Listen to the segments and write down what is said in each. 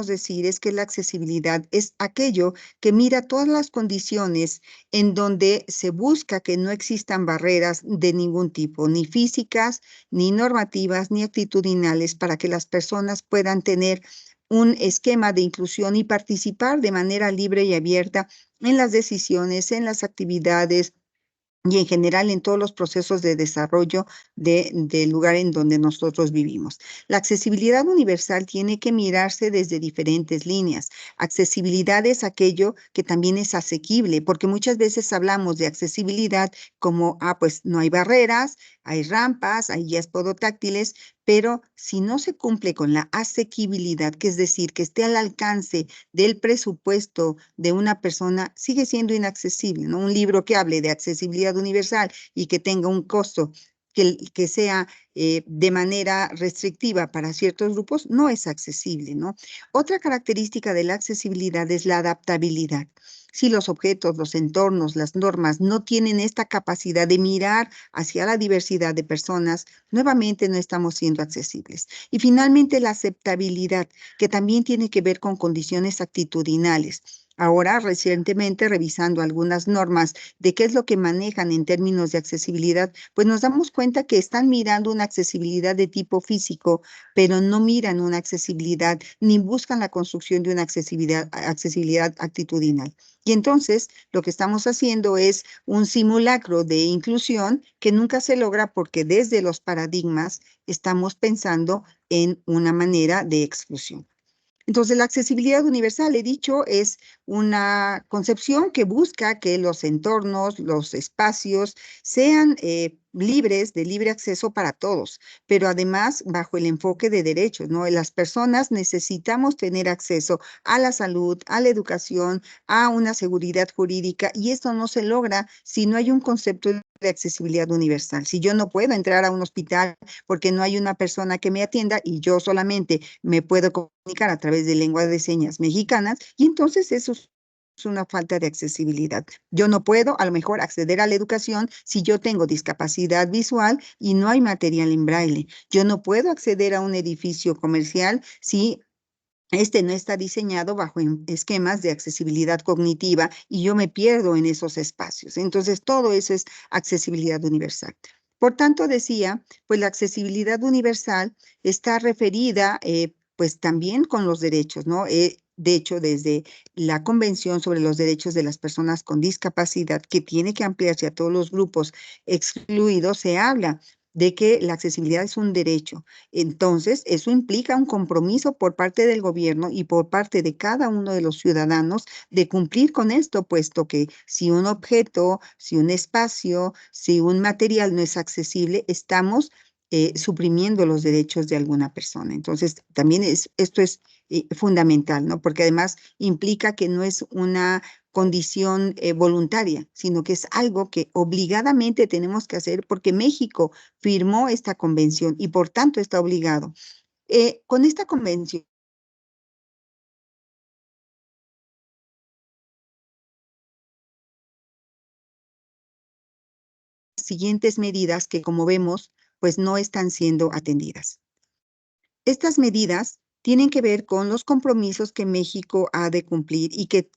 decir es que la accesibilidad es aquello que mira todas las condiciones en donde se busca que no existan barreras de ningún tipo, ni físicas, ni normativas, ni actitudinales, para que las personas puedan tener un esquema de inclusión y participar de manera libre y abierta en las decisiones, en las actividades y en general en todos los procesos de desarrollo del lugar en donde nosotros vivimos. La accesibilidad universal tiene que mirarse desde diferentes líneas. Accesibilidad es aquello que también es asequible, porque muchas veces hablamos de accesibilidad como, pues no hay barreras, hay rampas, hay guías podotáctiles, pero si no se cumple con la asequibilidad, que es decir, que esté al alcance del presupuesto de una persona, sigue siendo inaccesible, ¿no? Un libro que hable de accesibilidad universal y que tenga un costo que sea de manera restrictiva para ciertos grupos, no es accesible, ¿no? Otra característica de la accesibilidad es la adaptabilidad. Si los objetos, los entornos, las normas no tienen esta capacidad de mirar hacia la diversidad de personas, nuevamente no estamos siendo accesibles. Y finalmente la aceptabilidad, que también tiene que ver con condiciones actitudinales. Ahora, recientemente, revisando algunas normas de qué es lo que manejan en términos de accesibilidad, pues nos damos cuenta que están mirando una accesibilidad de tipo físico, pero no miran una accesibilidad ni buscan la construcción de una accesibilidad actitudinal. Y entonces, lo que estamos haciendo es un simulacro de inclusión que nunca se logra porque desde los paradigmas estamos pensando en una manera de exclusión. Entonces, la accesibilidad universal, he dicho, es una concepción que busca que los entornos, los espacios sean libres, de libre acceso para todos, pero además bajo el enfoque de derechos, ¿no? Las personas necesitamos tener acceso a la salud, a la educación, a una seguridad jurídica, y esto no se logra si no hay un concepto de accesibilidad universal. Si yo no puedo entrar a un hospital porque no hay una persona que me atienda y yo solamente me puedo comunicar a través de lengua de señas mexicanas, y entonces eso es una falta de accesibilidad. Yo no puedo a lo mejor acceder a la educación si yo tengo discapacidad visual y no hay material en braille. Yo no puedo acceder a un edificio comercial si este no está diseñado bajo esquemas de accesibilidad cognitiva y yo me pierdo en esos espacios. Entonces, todo eso es accesibilidad universal. Por tanto, decía, pues la accesibilidad universal está referida, pues también con los derechos, ¿no? De hecho, desde la Convención sobre los Derechos de las Personas con Discapacidad, que tiene que ampliarse a todos los grupos excluidos, se habla de que la accesibilidad es un derecho. Entonces, eso implica un compromiso por parte del gobierno y por parte de cada uno de los ciudadanos de cumplir con esto, puesto que si un objeto, si un espacio, si un material no es accesible, estamos suprimiendo los derechos de alguna persona. Entonces, también esto es fundamental, ¿no? Porque además implica que no es una condición voluntaria, sino que es algo que obligadamente tenemos que hacer porque México firmó esta convención y por tanto está obligado. Con esta convención, siguientes medidas que, como vemos, pues no están siendo atendidas. Estas medidas tienen que ver con los compromisos que México ha de cumplir y que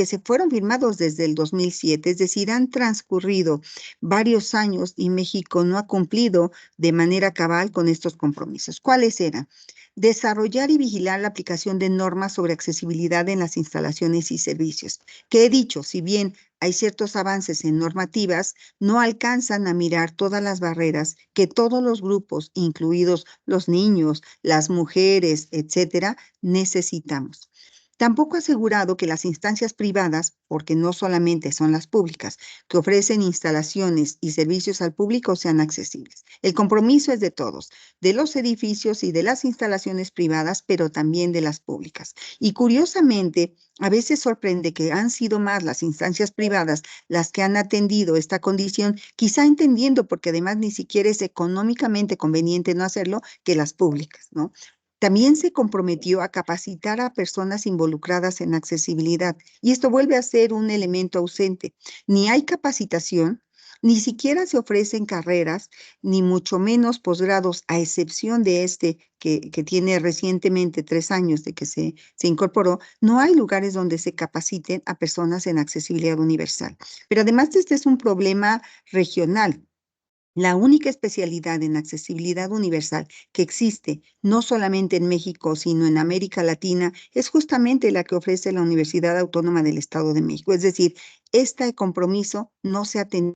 se fueron firmados desde el 2007, es decir, han transcurrido varios años y México no ha cumplido de manera cabal con estos compromisos. ¿Cuáles eran? Desarrollar y vigilar la aplicación de normas sobre accesibilidad en las instalaciones y servicios. Que he dicho, si bien hay ciertos avances en normativas, no alcanzan a mirar todas las barreras que todos los grupos, incluidos los niños, las mujeres, etcétera, necesitamos. Tampoco ha asegurado que las instancias privadas, porque no solamente son las públicas, que ofrecen instalaciones y servicios al público sean accesibles. El compromiso es de todos, de los edificios y de las instalaciones privadas, pero también de las públicas. Y curiosamente, a veces sorprende que han sido más las instancias privadas las que han atendido esta condición, quizá entendiendo, porque además ni siquiera es económicamente conveniente no hacerlo, que las públicas, ¿no? También se comprometió a capacitar a personas involucradas en accesibilidad y esto vuelve a ser un elemento ausente. Ni hay capacitación, Ni siquiera se ofrecen carreras, ni mucho menos posgrados, a excepción de este que tiene recientemente 3 años de que se incorporó. No hay lugares donde se capaciten a personas en accesibilidad universal. Pero además este es un problema regional. La única especialidad en accesibilidad universal que existe, no solamente en México, sino en América Latina, es justamente la que ofrece la Universidad Autónoma del Estado de México. Es decir, este compromiso no se ha atendido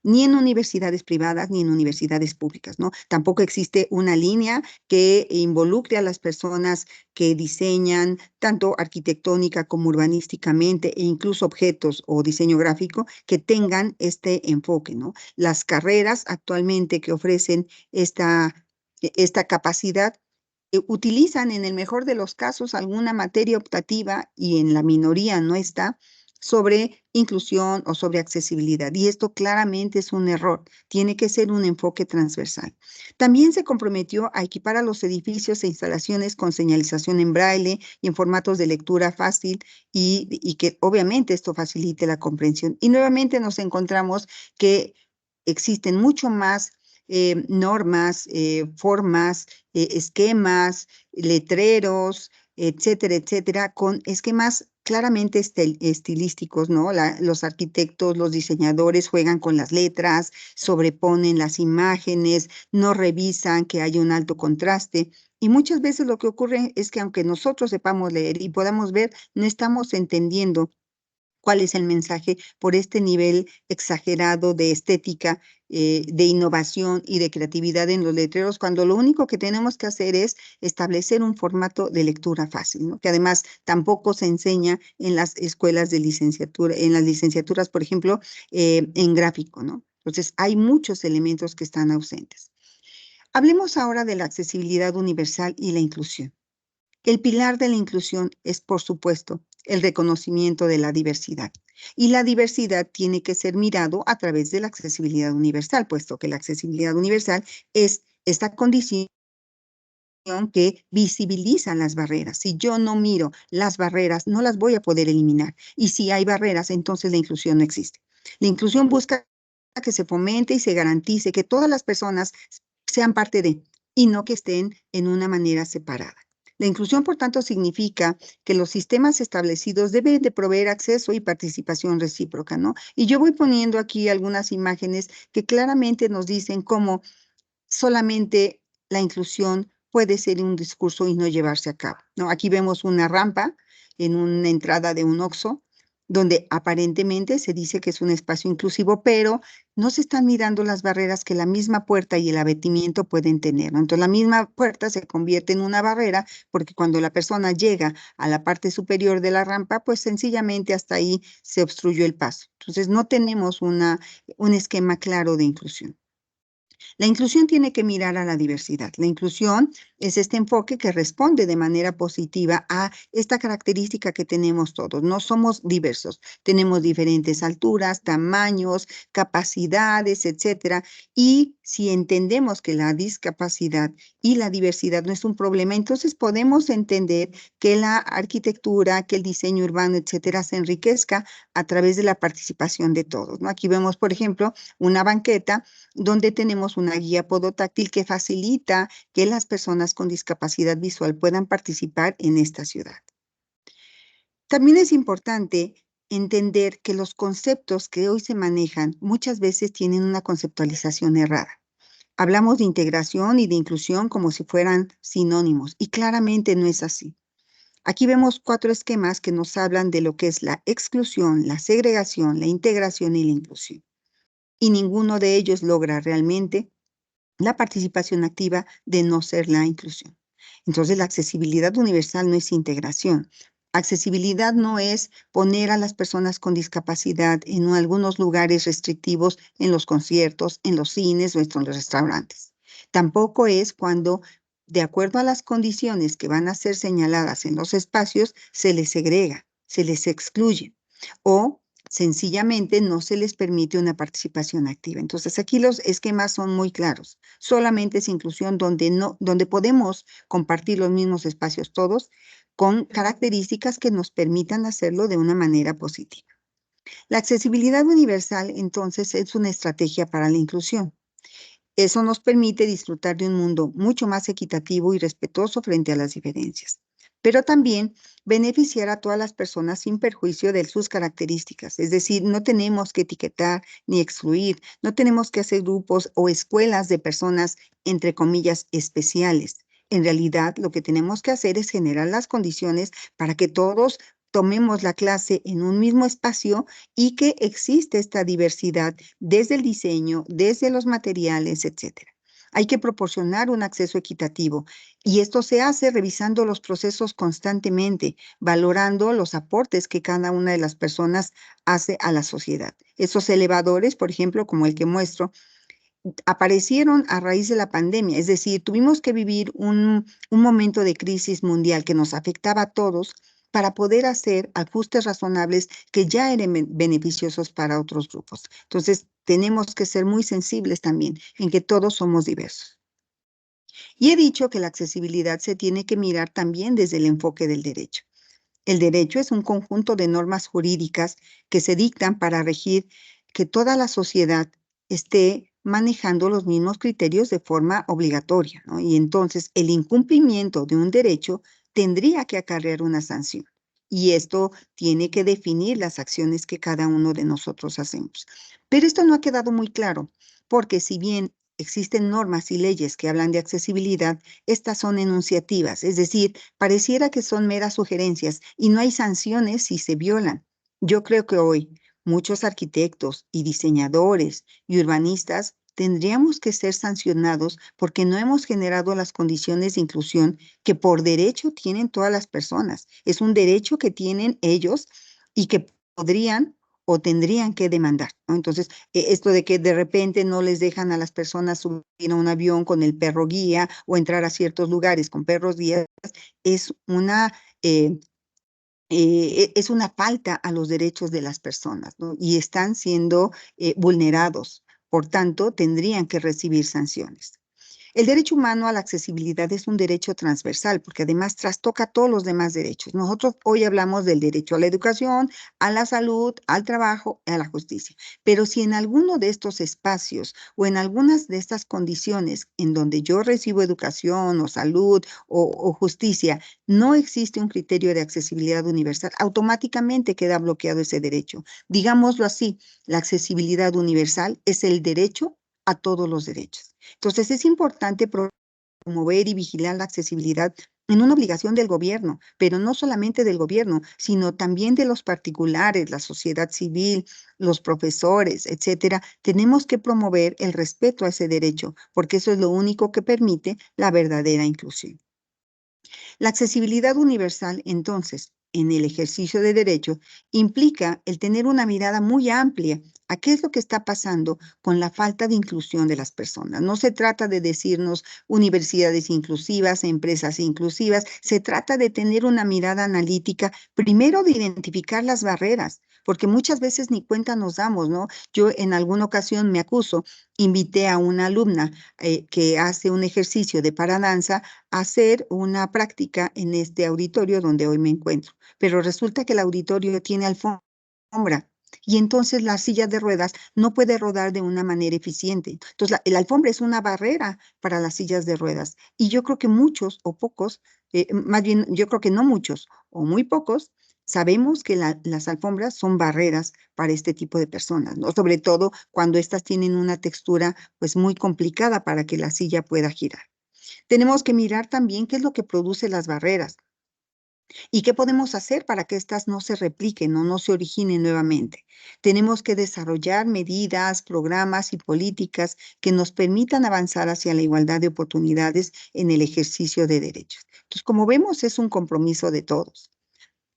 ni en universidades privadas ni en universidades públicas, ¿no? Tampoco existe una línea que involucre a las personas que diseñan tanto arquitectónica como urbanísticamente e incluso objetos o diseño gráfico que tengan este enfoque, ¿no? Las carreras actualmente que ofrecen esta capacidad utilizan en el mejor de los casos alguna materia optativa y en la minoría no está sobre inclusión o sobre accesibilidad. Y esto claramente es un error. Tiene que ser un enfoque transversal. También se comprometió a equipar a los edificios e instalaciones con señalización en braille y en formatos de lectura fácil y que obviamente esto facilite la comprensión. Y nuevamente nos encontramos que existen mucho más normas, formas, esquemas, letreros, etcétera, etcétera, con esquemas claramente estilísticos, ¿no? Los arquitectos, los diseñadores juegan con las letras, sobreponen las imágenes, no revisan que haya un alto contraste. Y muchas veces lo que ocurre es que aunque nosotros sepamos leer y podamos ver, no estamos entendiendo cuál es el mensaje por este nivel exagerado de estética, de innovación y de creatividad en los letreros, cuando lo único que tenemos que hacer es establecer un formato de lectura fácil, ¿no? Que además tampoco se enseña en las escuelas de licenciatura, en las licenciaturas, por ejemplo, en gráfico, ¿no? Entonces, hay muchos elementos que están ausentes. Hablemos ahora de la accesibilidad universal y la inclusión. El pilar de la inclusión es, por supuesto, el reconocimiento de la diversidad. Y la diversidad tiene que ser mirado a través de la accesibilidad universal, puesto que la accesibilidad universal es esta condición que visibiliza las barreras. Si yo no miro las barreras, no las voy a poder eliminar. Y si hay barreras, entonces la inclusión no existe. La inclusión busca que se fomente y se garantice que todas las personas sean parte de, y no que estén en una manera separada. La inclusión, por tanto, significa que los sistemas establecidos deben de proveer acceso y participación recíproca, ¿no? Y yo voy poniendo aquí algunas imágenes que claramente nos dicen cómo solamente la inclusión puede ser un discurso y no llevarse a cabo, ¿no? Aquí vemos una rampa en una entrada de un OXXO, donde aparentemente se dice que es un espacio inclusivo, pero no se están mirando las barreras que la misma puerta y el abatimiento pueden tener, ¿no? Entonces la misma puerta se convierte en una barrera porque cuando la persona llega a la parte superior de la rampa, pues sencillamente hasta ahí se obstruyó el paso. Entonces no tenemos un esquema claro de inclusión. La inclusión tiene que mirar a la diversidad. La inclusión es este enfoque que responde de manera positiva a esta característica que tenemos todos. No somos diversos, tenemos diferentes alturas, tamaños, capacidades, etcétera. Y si entendemos que la discapacidad y la diversidad no es un problema, entonces podemos entender que la arquitectura, que el diseño urbano, etcétera, se enriquezca a través de la participación de todos, ¿no? Aquí vemos, por ejemplo, una banqueta donde tenemos una guía podotáctil que facilita que las personas con discapacidad visual puedan participar en esta ciudad. También es importante entender que los conceptos que hoy se manejan muchas veces tienen una conceptualización errada. Hablamos de integración y de inclusión como si fueran sinónimos y claramente no es así. Aquí vemos 4 esquemas que nos hablan de lo que es la exclusión, la segregación, la integración y la inclusión. Y ninguno de ellos logra realmente la participación activa de no ser la inclusión. Entonces, la accesibilidad universal no es integración. Accesibilidad no es poner a las personas con discapacidad en algunos lugares restrictivos, en los conciertos, en los cines o en los restaurantes. Tampoco es cuando, de acuerdo a las condiciones que van a ser señaladas en los espacios, se les segrega, se les excluye o sencillamente no se les permite una participación activa. Entonces, aquí los esquemas son muy claros. Solamente es inclusión donde podemos compartir los mismos espacios todos con características que nos permitan hacerlo de una manera positiva. La accesibilidad universal, entonces, es una estrategia para la inclusión. Eso nos permite disfrutar de un mundo mucho más equitativo y respetuoso frente a las diferencias, pero también beneficiar a todas las personas sin perjuicio de sus características. Es decir, no tenemos que etiquetar ni excluir, no tenemos que hacer grupos o escuelas de personas, entre comillas, especiales. En realidad, lo que tenemos que hacer es generar las condiciones para que todos tomemos la clase en un mismo espacio y que existe esta diversidad desde el diseño, desde los materiales, etcétera. Hay que proporcionar un acceso equitativo y esto se hace revisando los procesos constantemente, valorando los aportes que cada una de las personas hace a la sociedad. Esos elevadores, por ejemplo, como el que muestro, aparecieron a raíz de la pandemia, es decir, tuvimos que vivir un momento de crisis mundial que nos afectaba a todos para poder hacer ajustes razonables que ya eran beneficiosos para otros grupos. Entonces, tenemos que ser muy sensibles también en que todos somos diversos. Y he dicho que la accesibilidad se tiene que mirar también desde el enfoque del derecho. El derecho es un conjunto de normas jurídicas que se dictan para regir que toda la sociedad esté manejando los mismos criterios de forma obligatoria, ¿no? Y entonces el incumplimiento de un derecho tendría que acarrear una sanción. Y esto tiene que definir las acciones que cada uno de nosotros hacemos. Pero esto no ha quedado muy claro, porque si bien existen normas y leyes que hablan de accesibilidad, estas son enunciativas, es decir, pareciera que son meras sugerencias y no hay sanciones si se violan. Yo creo que hoy muchos arquitectos y diseñadores y urbanistas tendríamos que ser sancionados porque no hemos generado las condiciones de inclusión que por derecho tienen todas las personas. Es un derecho que tienen ellos y que podrían o tendrían que demandar, ¿no? Entonces, esto de que de repente no les dejan a las personas subir a un avión con el perro guía o entrar a ciertos lugares con perros guías es eh, es una falta a los derechos de las personas, ¿no? Y están siendo vulnerados. Por tanto, tendrían que recibir sanciones. El derecho humano a la accesibilidad es un derecho transversal porque además trastoca todos los demás derechos. Nosotros hoy hablamos del derecho a la educación, a la salud, al trabajo, a la justicia. Pero si en alguno de estos espacios o en algunas de estas condiciones en donde yo recibo educación o salud o justicia, no existe un criterio de accesibilidad universal, automáticamente queda bloqueado ese derecho. Digámoslo así, la accesibilidad universal es el derecho a todos los derechos. Entonces, es importante promover y vigilar la accesibilidad en una obligación del gobierno, pero no solamente del gobierno, sino también de los particulares, la sociedad civil, los profesores, etcétera. Tenemos que promover el respeto a ese derecho, porque eso es lo único que permite la verdadera inclusión. La accesibilidad universal, entonces, en el ejercicio de derecho, implica el tener una mirada muy amplia a qué es lo que está pasando con la falta de inclusión de las personas. No se trata de decirnos universidades inclusivas, empresas inclusivas, se trata de tener una mirada analítica, primero de identificar las barreras, porque muchas veces ni cuenta nos damos, ¿no? Yo en alguna ocasión me acuso, invité a una alumna que hace un ejercicio de paradanza hacer una práctica en este auditorio donde hoy me encuentro, pero resulta que el auditorio tiene alfombra y entonces la silla de ruedas no puede rodar de una manera eficiente. Entonces, la alfombra es una barrera para las sillas de ruedas y yo creo que muchos o pocos, más bien yo creo que no muchos o muy pocos, sabemos que las alfombras son barreras para este tipo de personas, ¿no? Sobre todo cuando estas tienen una textura pues muy complicada para que la silla pueda girar. Tenemos que mirar también qué es lo que produce las barreras y qué podemos hacer para que éstas no se repliquen o no se originen nuevamente. Tenemos que desarrollar medidas, programas y políticas que nos permitan avanzar hacia la igualdad de oportunidades en el ejercicio de derechos. Entonces, como vemos, es un compromiso de todos.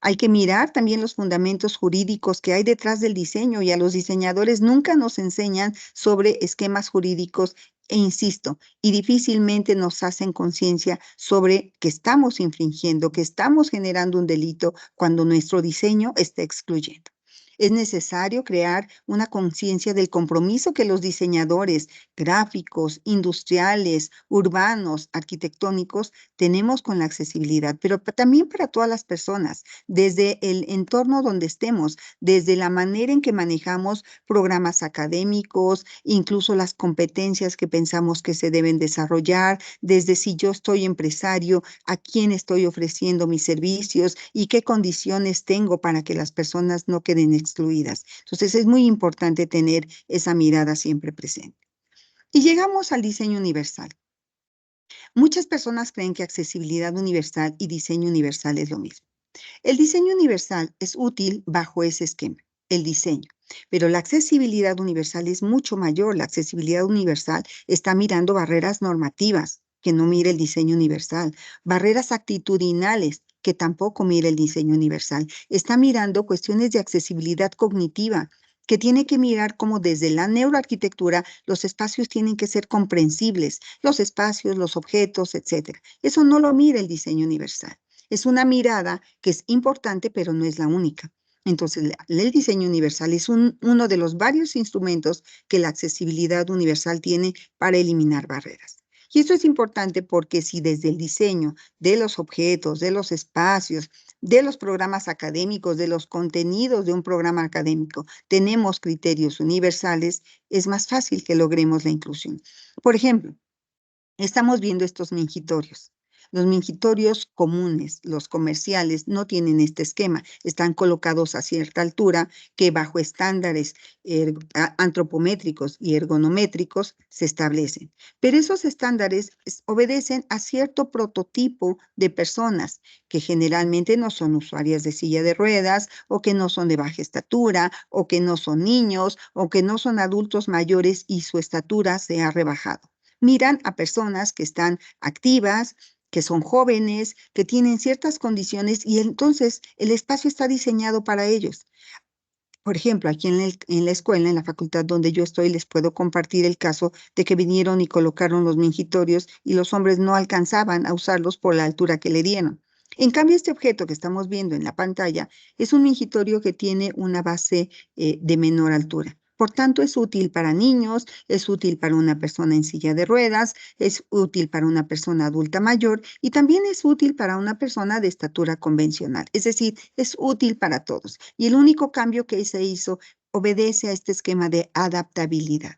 Hay que mirar también los fundamentos jurídicos que hay detrás del diseño y a los diseñadores nunca nos enseñan sobre esquemas jurídicos e insisto, y difícilmente nos hacen conciencia sobre que estamos infringiendo, que estamos generando un delito cuando nuestro diseño está excluyendo. Es necesario crear una conciencia del compromiso que los diseñadores gráficos, industriales, urbanos, arquitectónicos tenemos con la accesibilidad, pero también para todas las personas, desde el entorno donde estemos, desde la manera en que manejamos programas académicos, incluso las competencias que pensamos que se deben desarrollar, desde si yo estoy empresario, a quién estoy ofreciendo mis servicios y qué condiciones tengo para que las personas no queden excluidas. Entonces es muy importante tener esa mirada siempre presente. Y llegamos al diseño universal. Muchas personas creen que accesibilidad universal y diseño universal es lo mismo. El diseño universal es útil bajo ese esquema, el diseño, pero la accesibilidad universal es mucho mayor. La accesibilidad universal está mirando barreras normativas que no mira el diseño universal, barreras actitudinales que tampoco mira el diseño universal. Está mirando cuestiones de accesibilidad cognitiva que tiene que mirar cómo desde la neuroarquitectura los espacios tienen que ser comprensibles, los espacios, los objetos, etcétera. Eso no lo mira el diseño universal. Es una mirada que es importante, pero no es la única. Entonces, el diseño universal es uno de los varios instrumentos que la accesibilidad universal tiene para eliminar barreras. Y esto es importante porque si desde el diseño de los objetos, de los espacios, de los programas académicos, de los contenidos de un programa académico, tenemos criterios universales, es más fácil que logremos la inclusión. Por ejemplo, estamos viendo estos mingitorios. Los mingitorios comunes, los comerciales, no tienen este esquema. Están colocados a cierta altura que bajo estándares antropométricos y ergonométricos se establecen. Pero esos estándares obedecen a cierto prototipo de personas que generalmente no son usuarias de silla de ruedas o que no son de baja estatura o que no son niños o que no son adultos mayores y su estatura se ha rebajado. Miran a personas que están activas, que son jóvenes, que tienen ciertas condiciones y entonces el espacio está diseñado para ellos. Por ejemplo, aquí en la escuela, en la facultad donde yo estoy, les puedo compartir el caso de que vinieron y colocaron los mingitorios y los hombres no alcanzaban a usarlos por la altura que le dieron. En cambio, este objeto que estamos viendo en la pantalla es un mingitorio que tiene una base de menor altura. Por tanto, es útil para niños, es útil para una persona en silla de ruedas, es útil para una persona adulta mayor y también es útil para una persona de estatura convencional. Es decir, es útil para todos. Y el único cambio que se hizo obedece a este esquema de adaptabilidad.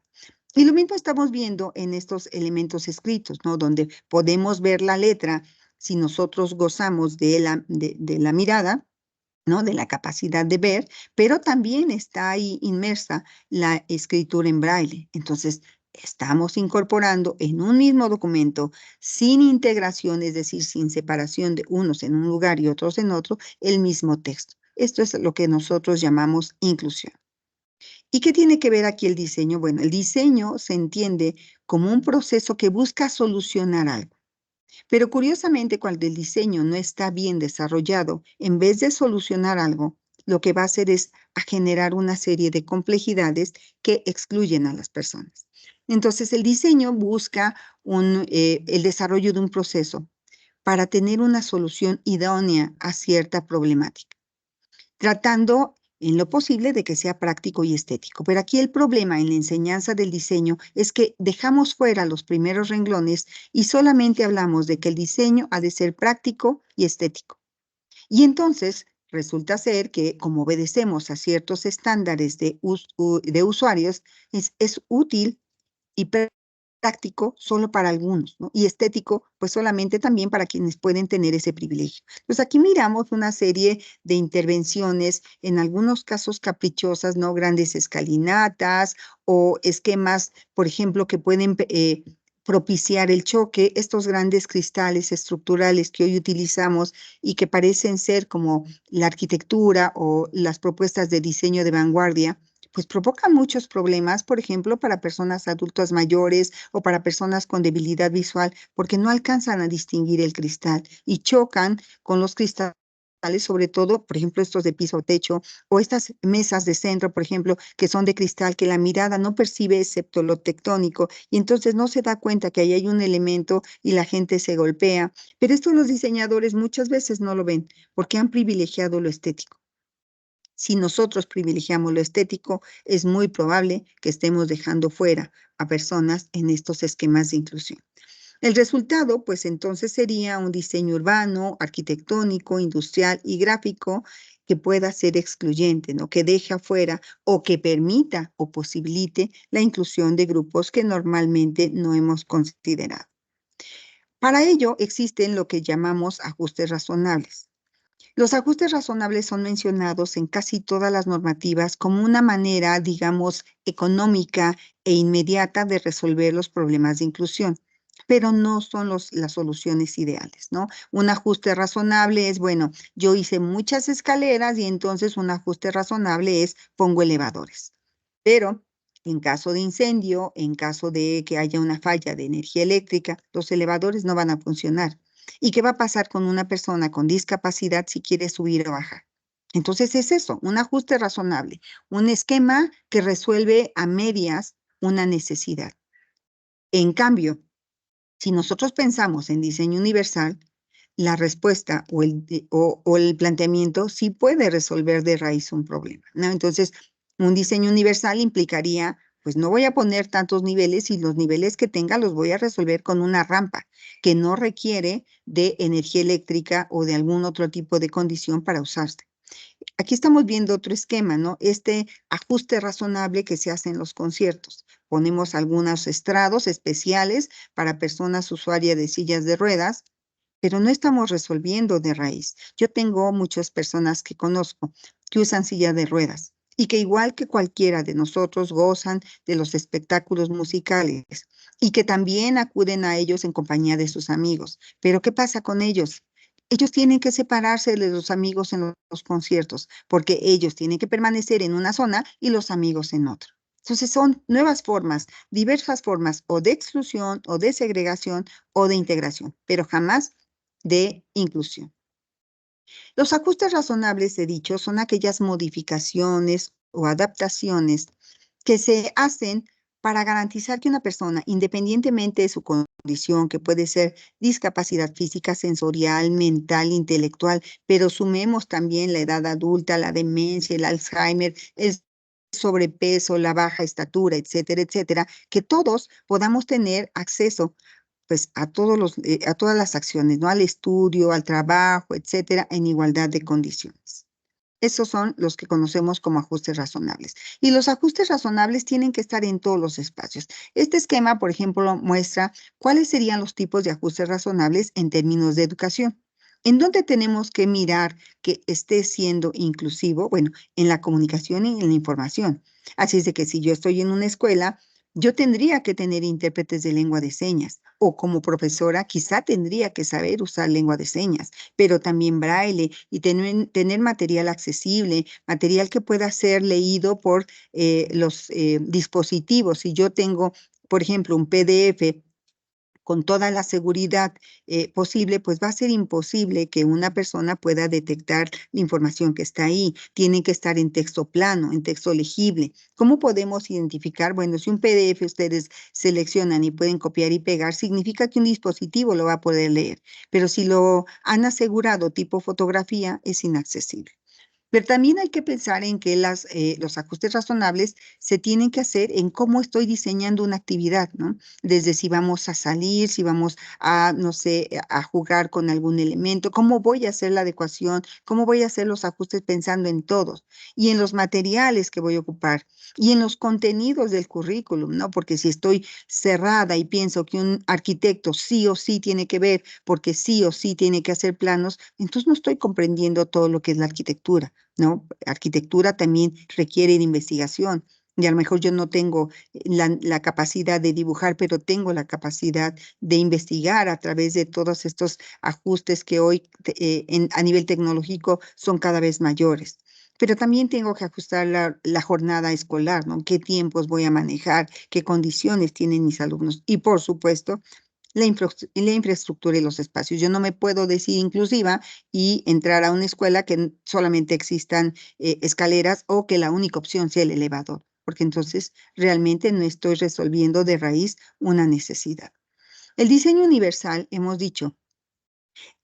Y lo mismo estamos viendo en estos elementos escritos, ¿no? Donde podemos ver la letra si nosotros gozamos de la mirada, ¿no? De la capacidad de ver, pero también está ahí inmersa la escritura en braille. Entonces, estamos incorporando en un mismo documento, sin integración, es decir, sin separación de unos en un lugar y otros en otro, el mismo texto. Esto es lo que nosotros llamamos inclusión. ¿Y qué tiene que ver aquí el diseño? Bueno, el diseño se entiende como un proceso que busca solucionar algo. Pero curiosamente, cuando el diseño no está bien desarrollado, en vez de solucionar algo, lo que va a hacer es a generar una serie de complejidades que excluyen a las personas. Entonces, el diseño busca el desarrollo de un proceso para tener una solución idónea a cierta problemática, tratando en lo posible de que sea práctico y estético. Pero aquí el problema en la enseñanza del diseño es que dejamos fuera los primeros renglones y solamente hablamos de que el diseño ha de ser práctico y estético. Y entonces resulta ser que como obedecemos a ciertos estándares de usuarios, es útil y práctico solo para algunos, ¿no? Y estético, pues solamente también para quienes pueden tener ese privilegio. Pues aquí miramos una serie de intervenciones, en algunos casos caprichosas, ¿no? Grandes escalinatas o esquemas, por ejemplo, que pueden propiciar el choque, estos grandes cristales estructurales que hoy utilizamos y que parecen ser como la arquitectura o las propuestas de diseño de vanguardia, pues provocan muchos problemas, por ejemplo, para personas adultas mayores o para personas con debilidad visual, porque no alcanzan a distinguir el cristal y chocan con los cristales, sobre todo, por ejemplo, estos de piso o techo, o estas mesas de centro, por ejemplo, que son de cristal, que la mirada no percibe excepto lo tectónico, y entonces no se da cuenta que ahí hay un elemento y la gente se golpea. Pero esto los diseñadores muchas veces no lo ven, porque han privilegiado lo estético. Si nosotros privilegiamos lo estético, es muy probable que estemos dejando fuera a personas en estos esquemas de inclusión. El resultado, pues entonces sería un diseño urbano, arquitectónico, industrial y gráfico que pueda ser excluyente, ¿no? Que deje afuera o que permita o posibilite la inclusión de grupos que normalmente no hemos considerado. Para ello existen lo que llamamos ajustes razonables. Los ajustes razonables son mencionados en casi todas las normativas como una manera, digamos, económica e inmediata de resolver los problemas de inclusión, pero no son las soluciones ideales, ¿no? Un ajuste razonable es, bueno, yo hice muchas escaleras y entonces un ajuste razonable es pongo elevadores. Pero en caso de incendio, en caso de que haya una falla de energía eléctrica, los elevadores no van a funcionar. ¿Y qué va a pasar con una persona con discapacidad si quiere subir o bajar? Entonces es eso, un ajuste razonable, un esquema que resuelve a medias una necesidad. En cambio, si nosotros pensamos en diseño universal, la respuesta o el planteamiento sí puede resolver de raíz un problema, ¿no? Entonces, un diseño universal implicaría, pues no voy a poner tantos niveles y los niveles que tenga los voy a resolver con una rampa que no requiere de energía eléctrica o de algún otro tipo de condición para usarse. Aquí estamos viendo otro esquema, ¿no? Este ajuste razonable que se hace en los conciertos. Ponemos algunos estrados especiales para personas usuarias de sillas de ruedas, pero no estamos resolviendo de raíz. Yo tengo muchas personas que conozco que usan silla de ruedas y que igual que cualquiera de nosotros gozan de los espectáculos musicales y que también acuden a ellos en compañía de sus amigos. Pero ¿qué pasa con ellos? Ellos tienen que separarse de los amigos en los conciertos porque ellos tienen que permanecer en una zona y los amigos en otra. Entonces son nuevas formas, diversas formas o de exclusión o de segregación o de integración, pero jamás de inclusión. Los ajustes razonables, he dicho, son aquellas modificaciones o adaptaciones que se hacen para garantizar que una persona, independientemente de su condición, que puede ser discapacidad física, sensorial, mental, intelectual, pero sumemos también la edad adulta, la demencia, el Alzheimer, el sobrepeso, la baja estatura, etcétera, etcétera, que todos podamos tener acceso pues a todas las acciones, ¿no? Al estudio, al trabajo, etcétera, en igualdad de condiciones. Esos son los que conocemos como ajustes razonables. Y los ajustes razonables tienen que estar en todos los espacios. Este esquema, por ejemplo, muestra cuáles serían los tipos de ajustes razonables en términos de educación. ¿En dónde tenemos que mirar que esté siendo inclusivo? Bueno, en la comunicación y en la información. Así es de que si yo estoy en una escuela, yo tendría que tener intérpretes de lengua de señas o como profesora quizá tendría que saber usar lengua de señas, pero también braille y tener material accesible, material que pueda ser leído por los dispositivos. Si yo tengo, por ejemplo, un PDF con toda la seguridad posible, pues va a ser imposible que una persona pueda detectar la información que está ahí. Tiene que estar en texto plano, en texto legible. ¿Cómo podemos identificar? Bueno, si un PDF ustedes seleccionan y pueden copiar y pegar, significa que un dispositivo lo va a poder leer. Pero si lo han asegurado tipo fotografía, es inaccesible. Pero también hay que pensar en que los ajustes razonables se tienen que hacer en cómo estoy diseñando una actividad, ¿no? Desde si vamos a salir, si vamos a, no sé, a jugar con algún elemento, cómo voy a hacer la adecuación, cómo voy a hacer los ajustes pensando en todos y en los materiales que voy a ocupar y en los contenidos del currículum, ¿no? Porque si estoy cerrada y pienso que un arquitecto sí o sí tiene que ver, porque sí o sí tiene que hacer planos, entonces no estoy comprendiendo todo lo que es la arquitectura. ¿No? Arquitectura también requiere de investigación y a lo mejor yo no tengo la capacidad de dibujar, pero tengo la capacidad de investigar a través de todos estos ajustes que hoy a nivel tecnológico son cada vez mayores. Pero también tengo que ajustar la jornada escolar, ¿no? ¿Qué tiempos voy a manejar? ¿Qué condiciones tienen mis alumnos? Y por supuesto, la infraestructura y los espacios. Yo no me puedo decir inclusiva y entrar a una escuela que solamente existan escaleras o que la única opción sea el elevador, porque entonces realmente no estoy resolviendo de raíz una necesidad. El diseño universal, hemos dicho,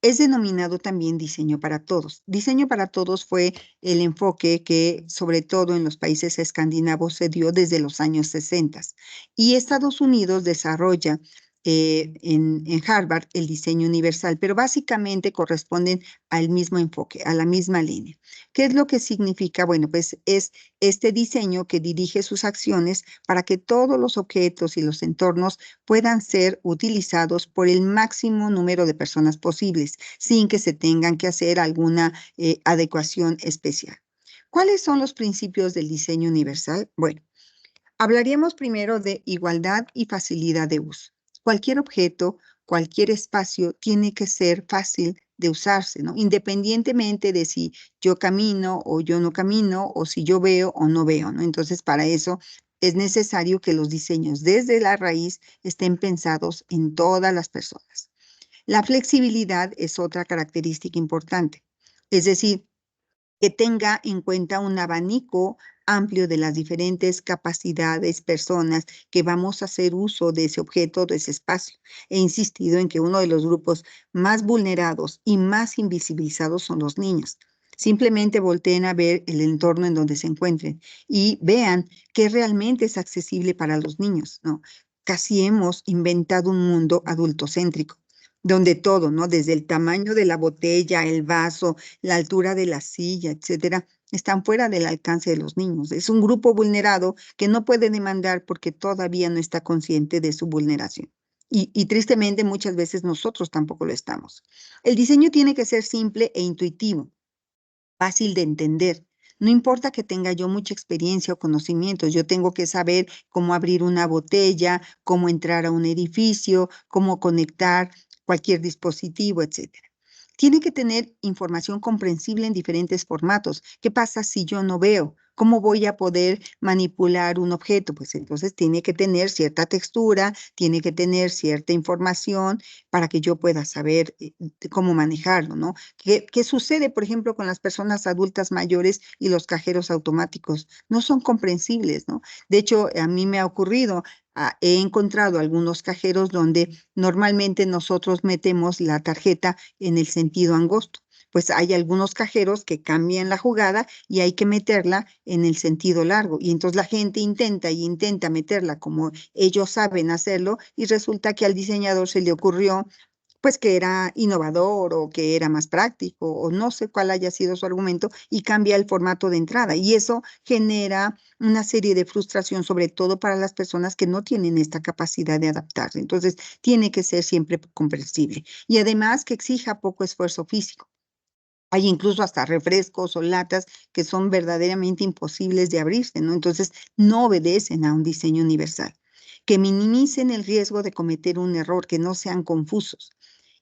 Es denominado también diseño para todos. Diseño para todos fue el enfoque que, sobre todo en los países escandinavos, se dio desde los años 60. Y Estados Unidos desarrolla en Harvard el diseño universal, pero básicamente corresponden al mismo enfoque, a la misma línea. ¿Qué es lo que significa? Bueno, pues es este diseño que dirige sus acciones para que todos los objetos y los entornos puedan ser utilizados por el máximo número de personas posibles, sin que se tengan que hacer alguna adecuación especial. ¿Cuáles son los principios del diseño universal? Bueno, hablaríamos primero de igualdad y facilidad de uso. Cualquier objeto, cualquier espacio tiene que ser fácil de usarse, ¿no? Independientemente de si yo camino o yo no camino, o si yo veo o no veo, ¿no? Entonces, para eso es necesario que los diseños desde la raíz estén pensados en todas las personas. La flexibilidad es otra característica importante. Es decir, que tenga en cuenta un abanico amplio de las diferentes capacidades, personas que vamos a hacer uso de ese objeto, de ese espacio. He insistido en que uno de los grupos más vulnerados y más invisibilizados son los niños. Simplemente volteen a ver el entorno en donde se encuentren y vean que realmente es accesible para los niños, ¿no? Casi hemos inventado un mundo adultocéntrico, donde todo, ¿no? Desde el tamaño de la botella, el vaso, la altura de la silla, etcétera, están fuera del alcance de los niños. Es un grupo vulnerado que no puede demandar porque todavía no está consciente de su vulneración. Y tristemente muchas veces nosotros tampoco lo estamos. El diseño tiene que ser simple e intuitivo, fácil de entender. No importa que tenga yo mucha experiencia o conocimientos, yo tengo que saber cómo abrir una botella, cómo entrar a un edificio, cómo conectar cualquier dispositivo, etcétera. Tiene que tener información comprensible en diferentes formatos. ¿Qué pasa si yo no veo? ¿Cómo voy a poder manipular un objeto? Pues entonces tiene que tener cierta textura, tiene que tener cierta información para que yo pueda saber cómo manejarlo, ¿no? ¿Qué sucede, por ejemplo, con las personas adultas mayores y los cajeros automáticos? No son comprensibles, ¿no? De hecho, a mí me ha ocurrido, he encontrado algunos cajeros donde normalmente nosotros metemos la tarjeta en el sentido angosto. Pues hay algunos cajeros que cambian la jugada y hay que meterla en el sentido largo. Y entonces la gente intenta y intenta meterla como ellos saben hacerlo y resulta que al diseñador se le ocurrió pues que era innovador o que era más práctico o no sé cuál haya sido su argumento y cambia el formato de entrada. Y eso genera una serie de frustración, sobre todo para las personas que no tienen esta capacidad de adaptarse. Entonces, tiene que ser siempre comprensible y además que exija poco esfuerzo físico. Hay incluso hasta refrescos o latas que son verdaderamente imposibles de abrirse, ¿no? Entonces, no obedecen a un diseño universal. Que minimicen el riesgo de cometer un error, que no sean confusos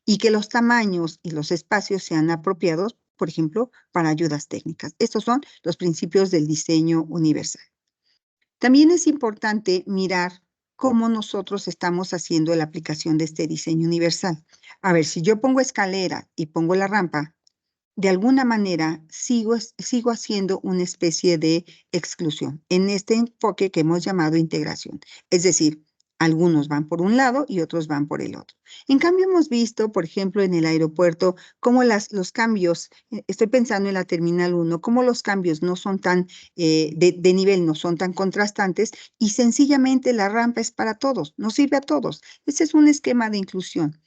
y que los tamaños y los espacios sean apropiados, por ejemplo, para ayudas técnicas. Estos son los principios del diseño universal. También es importante mirar cómo nosotros estamos haciendo la aplicación de este diseño universal. A ver, si yo pongo escalera y pongo la rampa, de alguna manera sigo haciendo una especie de exclusión en este enfoque que hemos llamado integración. Es decir, algunos van por un lado y otros van por el otro. En cambio, hemos visto, por ejemplo, en el aeropuerto, cómo los cambios, estoy pensando en la Terminal 1, cómo los cambios no son tan de nivel, no son tan contrastantes y sencillamente la rampa es para todos, nos sirve a todos. Ese es un esquema de inclusión.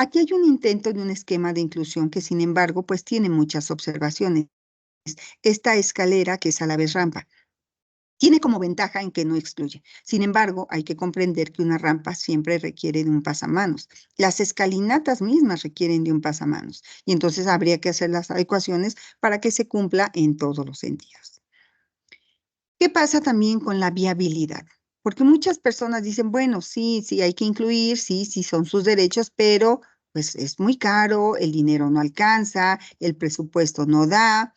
Aquí hay un intento de un esquema de inclusión que, sin embargo, pues tiene muchas observaciones. Esta escalera, que es a la vez rampa, tiene como ventaja en que no excluye. Sin embargo, hay que comprender que una rampa siempre requiere de un pasamanos. Las escalinatas mismas requieren de un pasamanos y entonces habría que hacer las adecuaciones para que se cumpla en todos los sentidos. ¿Qué pasa también con la viabilidad? Porque muchas personas dicen, bueno, sí, sí, hay que incluir, sí, sí, son sus derechos, pero pues es muy caro, el dinero no alcanza, el presupuesto no da,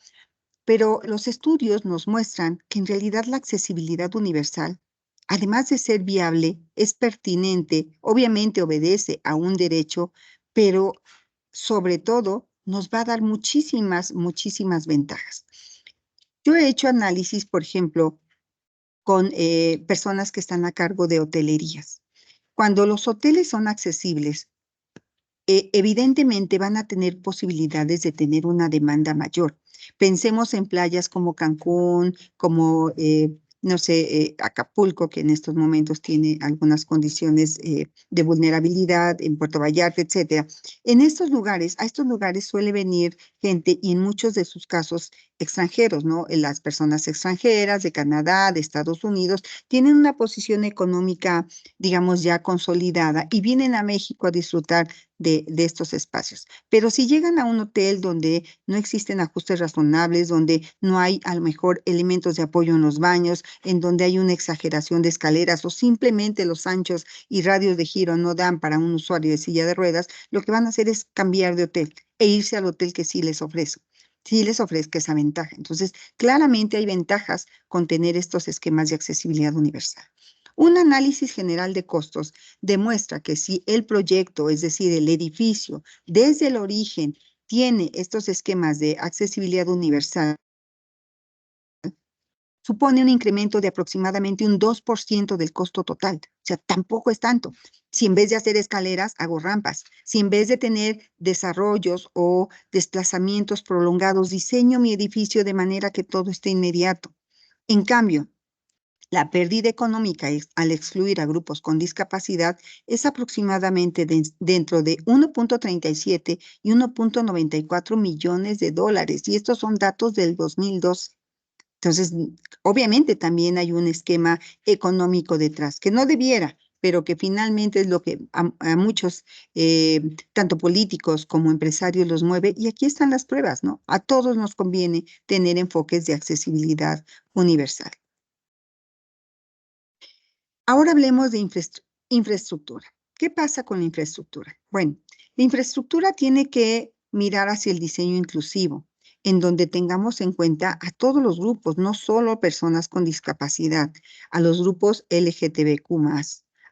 pero los estudios nos muestran que en realidad la accesibilidad universal, además de ser viable, es pertinente, obviamente obedece a un derecho, pero sobre todo nos va a dar muchísimas, muchísimas ventajas. Yo he hecho análisis, por ejemplo, con personas que están a cargo de hotelerías. Cuando los hoteles son accesibles, evidentemente van a tener posibilidades de tener una demanda mayor. Pensemos en playas como Cancún, como, no sé, Acapulco, que en estos momentos tiene algunas condiciones de vulnerabilidad, en Puerto Vallarta, etcétera. En estos lugares, a estos lugares suele venir gente y en muchos de sus casos extranjeros, ¿no? Las personas extranjeras de Canadá, de Estados Unidos, tienen una posición económica, digamos, ya consolidada y vienen a México a disfrutar de estos espacios. Pero si llegan a un hotel donde no existen ajustes razonables, donde no hay a lo mejor elementos de apoyo en los baños, en donde hay una exageración de escaleras o simplemente los anchos y radios de giro no dan para un usuario de silla de ruedas, lo que van a hacer es cambiar de hotel e irse al hotel que sí les ofrezca esa ventaja. Entonces, claramente hay ventajas con tener estos esquemas de accesibilidad universal. Un análisis general de costos demuestra que si el proyecto, es decir, el edificio, desde el origen tiene estos esquemas de accesibilidad universal, supone un incremento de aproximadamente un 2% del costo total. O sea, tampoco es tanto. Si en vez de hacer escaleras, hago rampas. Si en vez de tener desarrollos o desplazamientos prolongados, diseño mi edificio de manera que todo esté inmediato. En cambio, la pérdida económica al excluir a grupos con discapacidad es aproximadamente dentro de 1.37 y 1.94 millones de dólares. Y estos son datos del 2012. Entonces, obviamente también hay un esquema económico detrás, que no debiera, pero que finalmente es lo que a muchos, tanto políticos como empresarios, los mueve. Y aquí están las pruebas, ¿no? A todos nos conviene tener enfoques de accesibilidad universal. Ahora hablemos de infraestructura. ¿Qué pasa con la infraestructura? Bueno, la infraestructura tiene que mirar hacia el diseño inclusivo, en donde tengamos en cuenta a todos los grupos, no solo personas con discapacidad, a los grupos LGTBQ+,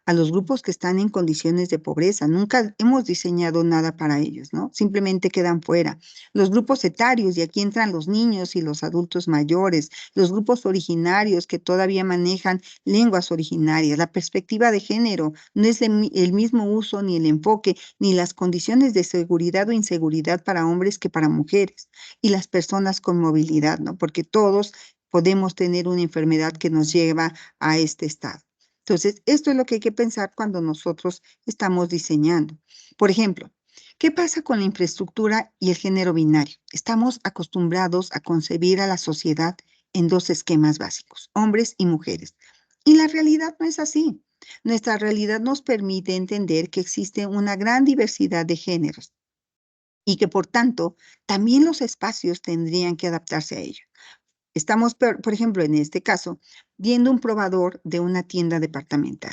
a los grupos que están en condiciones de pobreza. Nunca hemos diseñado nada para ellos, ¿no? Simplemente quedan fuera. Los grupos etarios, y aquí entran los niños y los adultos mayores, los grupos originarios que todavía manejan lenguas originarias. La perspectiva de género no es el mismo uso ni el enfoque ni las condiciones de seguridad o inseguridad para hombres que para mujeres y las personas con movilidad, ¿no? Porque todos podemos tener una enfermedad que nos lleva a este estado. Entonces, esto es lo que hay que pensar cuando nosotros estamos diseñando. Por ejemplo, ¿qué pasa con la infraestructura y el género binario? Estamos acostumbrados a concebir a la sociedad en dos esquemas básicos, hombres y mujeres. Y la realidad no es así. Nuestra realidad nos permite entender que existe una gran diversidad de géneros y que por tanto también los espacios tendrían que adaptarse a ello. Estamos, por ejemplo, en este caso, viendo un probador de una tienda departamental.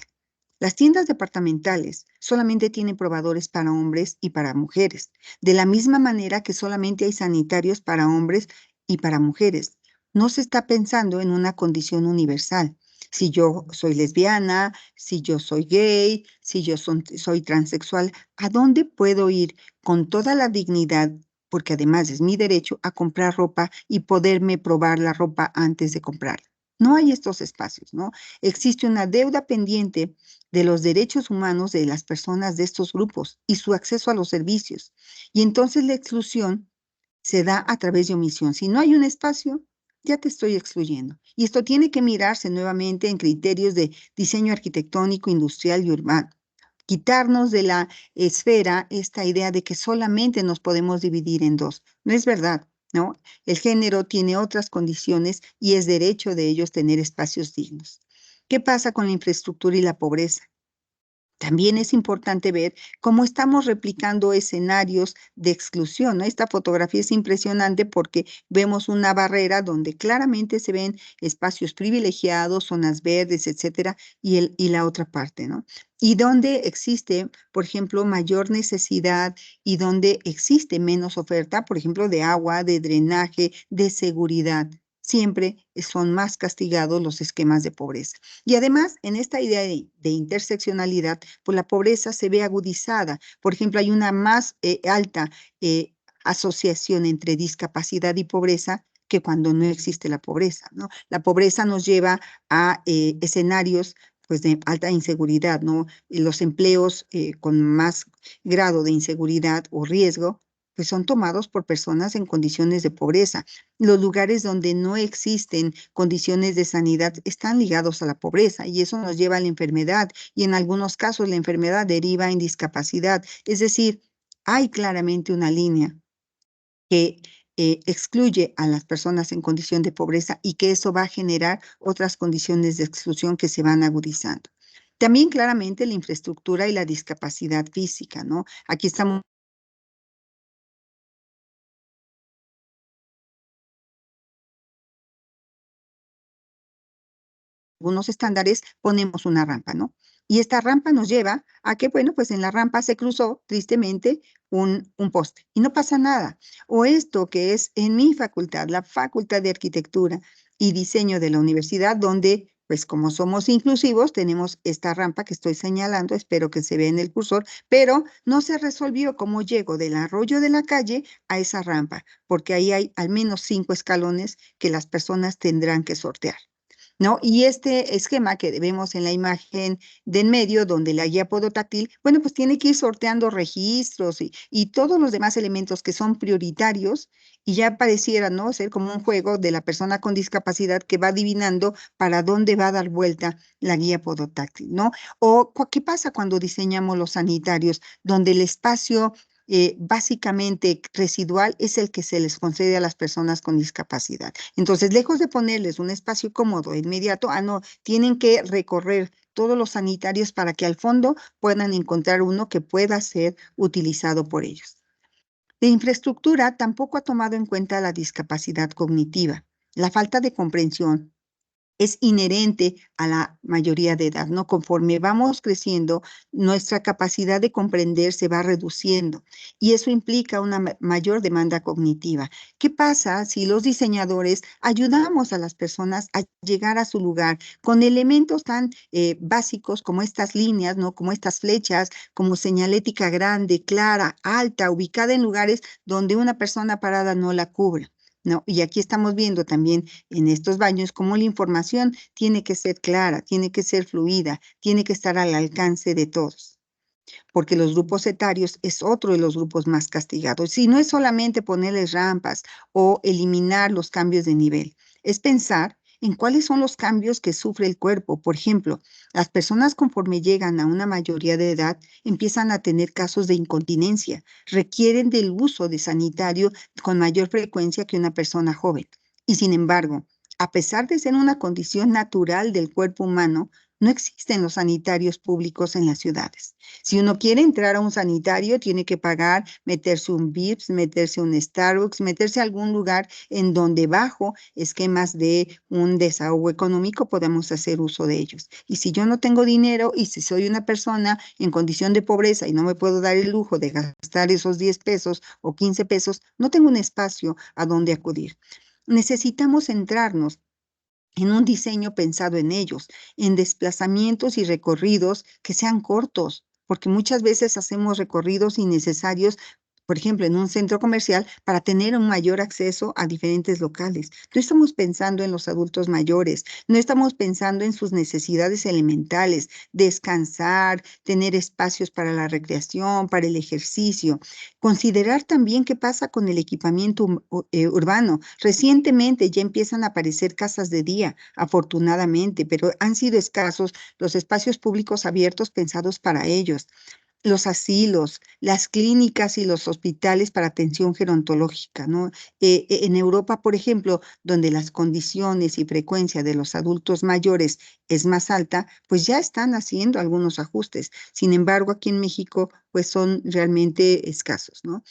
Las tiendas departamentales solamente tienen probadores para hombres y para mujeres, de la misma manera que solamente hay sanitarios para hombres y para mujeres. No se está pensando en una condición universal. Si yo soy lesbiana, si yo soy gay, si yo soy transexual, ¿a dónde puedo ir con toda la dignidad? Porque además es mi derecho a comprar ropa y poderme probar la ropa antes de comprarla. No hay estos espacios, ¿no? Existe una deuda pendiente de los derechos humanos de las personas de estos grupos y su acceso a los servicios. Y entonces la exclusión se da a través de omisión. Si no hay un espacio, ya te estoy excluyendo. Y esto tiene que mirarse nuevamente en criterios de diseño arquitectónico, industrial y urbano. Quitarnos de la esfera esta idea de que solamente nos podemos dividir en dos. No es verdad, ¿no? El género tiene otras condiciones y es derecho de ellos tener espacios dignos. ¿Qué pasa con la infraestructura y la pobreza? También es importante ver cómo estamos replicando escenarios de exclusión, ¿no? Esta fotografía es impresionante porque vemos una barrera donde claramente se ven espacios privilegiados, zonas verdes, etcétera, y la otra parte, ¿no? Y donde existe, por ejemplo, mayor necesidad y donde existe menos oferta, por ejemplo, de agua, de drenaje, de seguridad. Siempre son más castigados los esquemas de pobreza. Y además, en esta idea de interseccionalidad, pues la pobreza se ve agudizada. Por ejemplo, hay una más alta asociación entre discapacidad y pobreza que cuando no existe la pobreza, ¿no? La pobreza nos lleva a escenarios pues de alta inseguridad, ¿no? Y los empleos con más grado de inseguridad o riesgo, pues son tomados por personas en condiciones de pobreza. Los lugares donde no existen condiciones de sanidad están ligados a la pobreza y eso nos lleva a la enfermedad y en algunos casos la enfermedad deriva en discapacidad. Es decir, hay claramente una línea que excluye a las personas en condición de pobreza y que eso va a generar otras condiciones de exclusión que se van agudizando. También claramente la infraestructura y la discapacidad física, ¿no? Aquí estamos algunos estándares, ponemos una rampa, ¿no? Y esta rampa nos lleva a que, bueno, pues en la rampa se cruzó tristemente un poste y no pasa nada. O esto que es en mi facultad, la Facultad de Arquitectura y Diseño de la universidad, donde, pues como somos inclusivos, tenemos esta rampa que estoy señalando, espero que se vea en el cursor, pero no se resolvió cómo llego del arroyo de la calle a esa rampa, porque ahí hay al menos 5 escalones que las personas tendrán que sortear. ¿No? Y este esquema que vemos en la imagen de en medio, donde la guía podotáctil, bueno, pues tiene que ir sorteando registros y todos los demás elementos que son prioritarios y ya pareciera, ¿no? Ser como un juego de la persona con discapacidad que va adivinando para dónde va a dar vuelta la guía podotáctil, ¿no? O ¿qué pasa cuando diseñamos los sanitarios, donde el espacio básicamente residual es el que se les concede a las personas con discapacidad? Entonces, lejos de ponerles un espacio cómodo e inmediato, no, tienen que recorrer todos los sanitarios para que al fondo puedan encontrar uno que pueda ser utilizado por ellos. La infraestructura tampoco ha tomado en cuenta la discapacidad cognitiva, la falta de comprensión es inherente a la mayoría de edad, ¿no? Conforme vamos creciendo, nuestra capacidad de comprender se va reduciendo y eso implica una mayor demanda cognitiva. ¿Qué pasa si los diseñadores ayudamos a las personas a llegar a su lugar con elementos tan básicos como estas líneas, ¿no? Como estas flechas, como señalética grande, clara, alta, ubicada en lugares donde una persona parada no la cubre? ¿No? Y aquí estamos viendo también en estos baños cómo la información tiene que ser clara, tiene que ser fluida, tiene que estar al alcance de todos, porque los grupos etarios es otro de los grupos más castigados. Y no es solamente ponerles rampas o eliminar los cambios de nivel, es pensar en cuáles son los cambios que sufre el cuerpo. Por ejemplo, las personas conforme llegan a una mayoría de edad empiezan a tener casos de incontinencia, requieren del uso de sanitario con mayor frecuencia que una persona joven. Y sin embargo, a pesar de ser una condición natural del cuerpo humano, no existen los sanitarios públicos en las ciudades. Si uno quiere entrar a un sanitario, tiene que pagar, meterse un Vips, meterse un Starbucks, meterse a algún lugar en donde bajo esquemas de un desahogo económico podemos hacer uso de ellos. Y si yo no tengo dinero y si soy una persona en condición de pobreza y no me puedo dar el lujo de gastar esos 10 pesos o 15 pesos, no tengo un espacio a donde acudir. Necesitamos centrarnos en un diseño pensado en ellos, en desplazamientos y recorridos que sean cortos, porque muchas veces hacemos recorridos innecesarios, por ejemplo, en un centro comercial para tener un mayor acceso a diferentes locales. No estamos pensando en los adultos mayores, no estamos pensando en sus necesidades elementales, descansar, tener espacios para la recreación, para el ejercicio. Considerar también qué pasa con el equipamiento urbano. Recientemente ya empiezan a aparecer casas de día, afortunadamente, pero han sido escasos los espacios públicos abiertos pensados para ellos. Los asilos, las clínicas y los hospitales para atención gerontológica, ¿no? En Europa, por ejemplo, donde las condiciones y frecuencia de los adultos mayores es más alta, pues ya están haciendo algunos ajustes. Sin embargo, aquí en México, pues son realmente escasos, ¿no?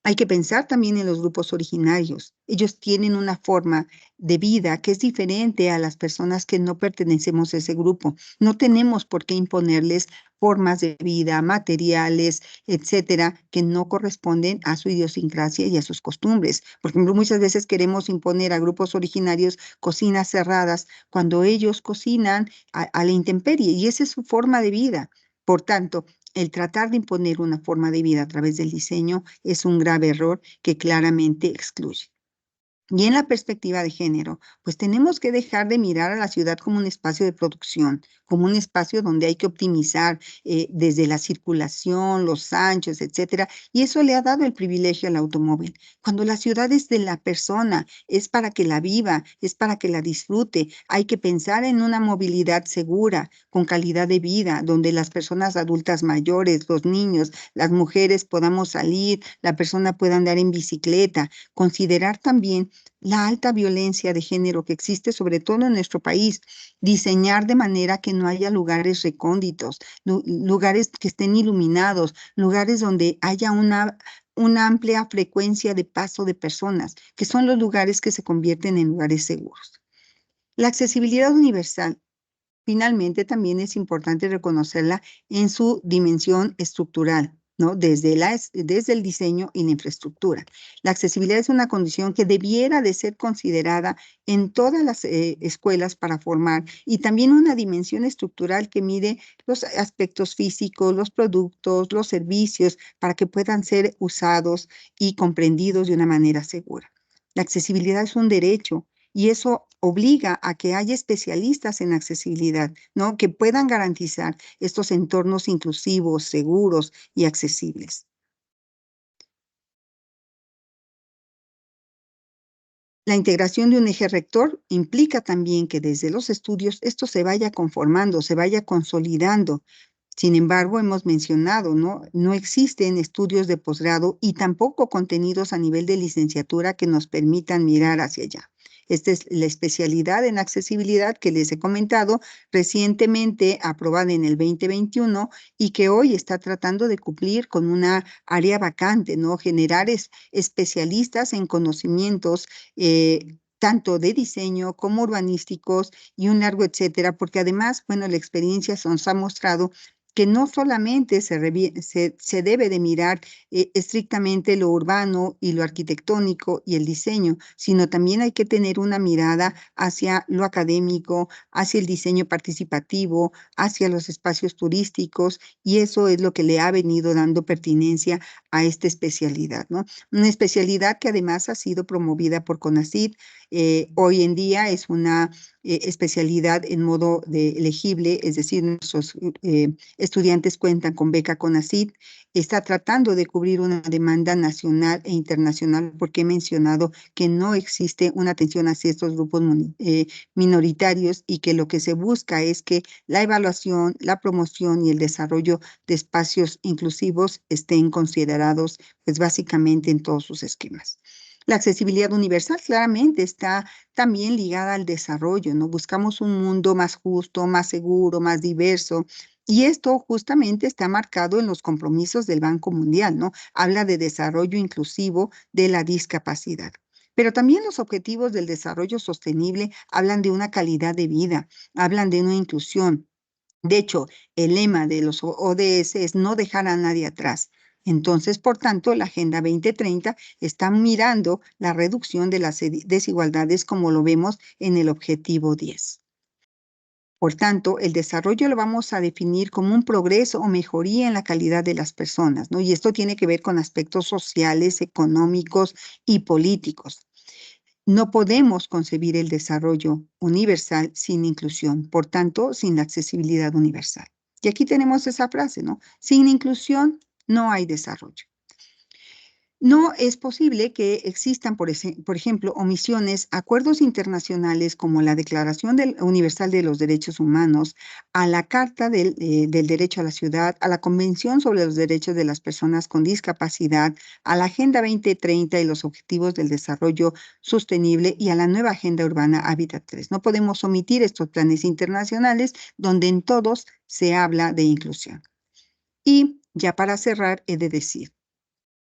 Hay que pensar también en los grupos originarios. Ellos tienen una forma de vida que es diferente a las personas que no pertenecemos a ese grupo. No tenemos por qué imponerles formas de vida, materiales, etcétera, que no corresponden a su idiosincrasia y a sus costumbres. Por ejemplo, muchas veces queremos imponer a grupos originarios cocinas cerradas cuando ellos cocinan a la intemperie y esa es su forma de vida. Por tanto, el tratar de imponer una forma de vida a través del diseño es un grave error que claramente excluye. Y en la perspectiva de género, pues tenemos que dejar de mirar a la ciudad como un espacio de producción, como un espacio donde hay que optimizar desde la circulación, los anchos, etcétera. Y eso le ha dado el privilegio al automóvil. Cuando la ciudad es de la persona, es para que la viva, es para que la disfrute. Hay que pensar en una movilidad segura, con calidad de vida, donde las personas adultas mayores, los niños, las mujeres podamos salir, la persona pueda andar en bicicleta. Considerar también la alta violencia de género que existe, sobre todo en nuestro país, diseñar de manera que no haya lugares recónditos, lugares que estén iluminados, lugares donde haya una amplia frecuencia de paso de personas, que son los lugares que se convierten en lugares seguros. La accesibilidad universal. Finalmente, también es importante reconocerla en su dimensión estructural, ¿no? Desde el diseño y la infraestructura. La accesibilidad es una condición que debiera de ser considerada en todas las escuelas para formar y también una dimensión estructural que mide los aspectos físicos, los productos, los servicios, para que puedan ser usados y comprendidos de una manera segura. La accesibilidad es un derecho y eso obliga a que haya especialistas en accesibilidad, ¿no? Que puedan garantizar estos entornos inclusivos, seguros y accesibles. La integración de un eje rector implica también que desde los estudios esto se vaya conformando, se vaya consolidando. Sin embargo, hemos mencionado, ¿no? No existen estudios de posgrado y tampoco contenidos a nivel de licenciatura que nos permitan mirar hacia allá. Esta es la especialidad en accesibilidad que les he comentado, recientemente aprobada en el 2021 y que hoy está tratando de cumplir con una área vacante, ¿no? Generar especialistas en conocimientos tanto de diseño como urbanísticos y un largo etcétera, porque además, bueno, la experiencia nos ha mostrado que no solamente se debe de mirar estrictamente lo urbano y lo arquitectónico y el diseño, sino también hay que tener una mirada hacia lo académico, hacia el diseño participativo, hacia los espacios turísticos, y eso es lo que le ha venido dando pertinencia a esta especialidad, ¿no? Una especialidad que además ha sido promovida por CONACYT. Hoy en día es una especialidad en modo de elegible, es decir, nuestros estudiantes cuentan con beca CONACYT, está tratando de cubrir una demanda nacional e internacional porque he mencionado que no existe una atención hacia estos grupos minoritarios y que lo que se busca es que la evaluación, la promoción y el desarrollo de espacios inclusivos estén considerados pues básicamente en todos sus esquemas. La accesibilidad universal claramente está también ligada al desarrollo, ¿no? Buscamos un mundo más justo, más seguro, más diverso, y esto justamente está marcado en los compromisos del Banco Mundial, ¿no? Habla de desarrollo inclusivo de la discapacidad. Pero también los objetivos del desarrollo sostenible hablan de una calidad de vida, hablan de una inclusión. De hecho, el lema de los ODS es no dejar a nadie atrás. Entonces, por tanto, la Agenda 2030 está mirando la reducción de las desigualdades como lo vemos en el objetivo 10. Por tanto, el desarrollo lo vamos a definir como un progreso o mejoría en la calidad de las personas, ¿no? Y esto tiene que ver con aspectos sociales, económicos y políticos. No podemos concebir el desarrollo universal sin inclusión, por tanto, sin la accesibilidad universal. Y aquí tenemos esa frase, ¿no? Sin inclusión no hay desarrollo. No es posible que existan, por ejemplo, omisiones, acuerdos internacionales como la Declaración Universal de los Derechos Humanos, a la Carta del Derecho a la Ciudad, a la Convención sobre los Derechos de las Personas con Discapacidad, a la Agenda 2030 y los Objetivos del Desarrollo Sostenible y a la nueva Agenda Urbana Hábitat 3. No podemos omitir estos planes internacionales donde en todos se habla de inclusión. Y ya para cerrar, he de decir,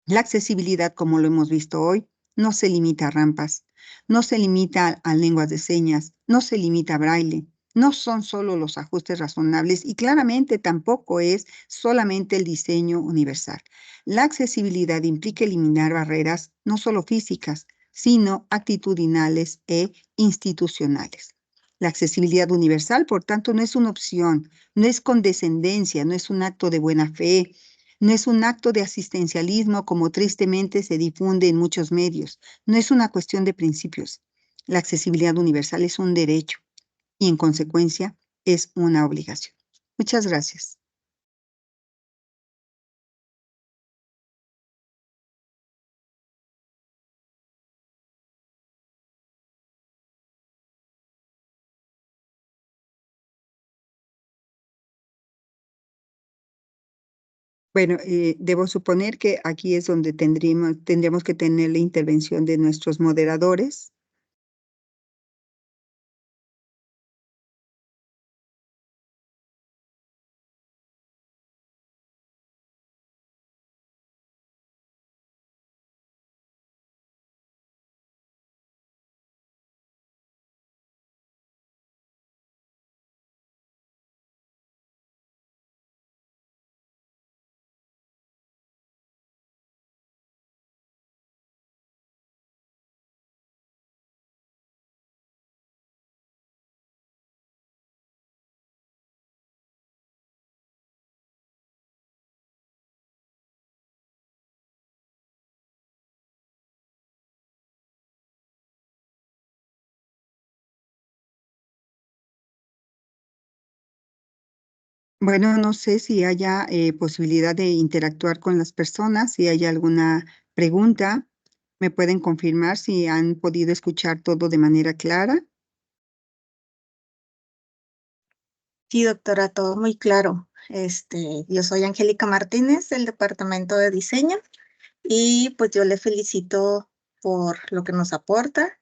la accesibilidad, como lo hemos visto hoy, no se limita a rampas, no se limita a lenguas de señas, no se limita a braille, no son solo los ajustes razonables y claramente tampoco es solamente el diseño universal. La accesibilidad implica eliminar barreras no solo físicas, sino actitudinales e institucionales. La accesibilidad universal, por tanto, no es una opción, no es condescendencia, no es un acto de buena fe, No es un acto de asistencialismo como tristemente se difunde en muchos medios. No es una cuestión de principios. La accesibilidad universal es un derecho y en consecuencia es una obligación. Muchas gracias. Bueno, debo suponer que aquí es donde tendríamos que tener la intervención de nuestros moderadores. Bueno, no sé si haya posibilidad de interactuar con las personas, si hay alguna pregunta, me pueden confirmar si han podido escuchar todo de manera clara. Sí, doctora, todo muy claro. Yo soy Angélica Martínez del Departamento de Diseño y pues yo le felicito por lo que nos aporta.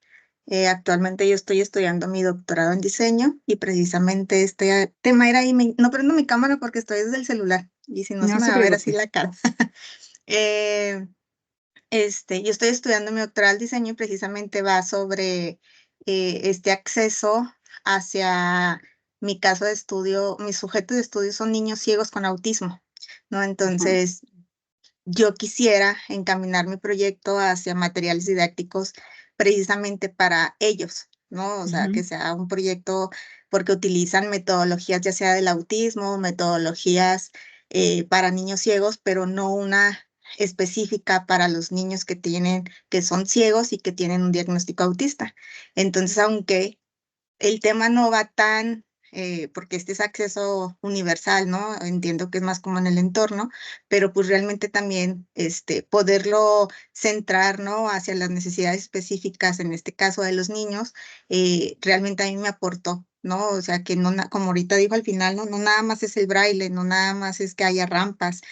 Actualmente yo estoy estudiando mi doctorado en diseño y precisamente este tema era, no prendo mi cámara porque estoy desde el celular y si no se No me se va a ver así preocupe. la cara. Eh, yo estoy estudiando mi doctorado en diseño y precisamente va sobre este acceso hacia mi caso de estudio, mis sujetos de estudio son niños ciegos con autismo, ¿no? Ujú, Entonces, yo quisiera encaminar mi proyecto hacia materiales didácticos precisamente para ellos, ¿no? O sea, que ujú. sea un proyecto porque utilizan metodologías ya sea del autismo, metodologías para niños ciegos, pero no una específica para los niños que son ciegos y que tienen un diagnóstico autista. Entonces, aunque el tema no va tan, porque este es acceso universal, ¿no? Entiendo que es más como en el entorno, pero pues realmente también poderlo centrar, ¿no? Hacia las necesidades específicas, en este caso de los niños, realmente a mí me aportó. ¿No? O sea, que no, como ahorita dijo al final, ¿no? No nada más es el braille, no nada más es que haya rampas,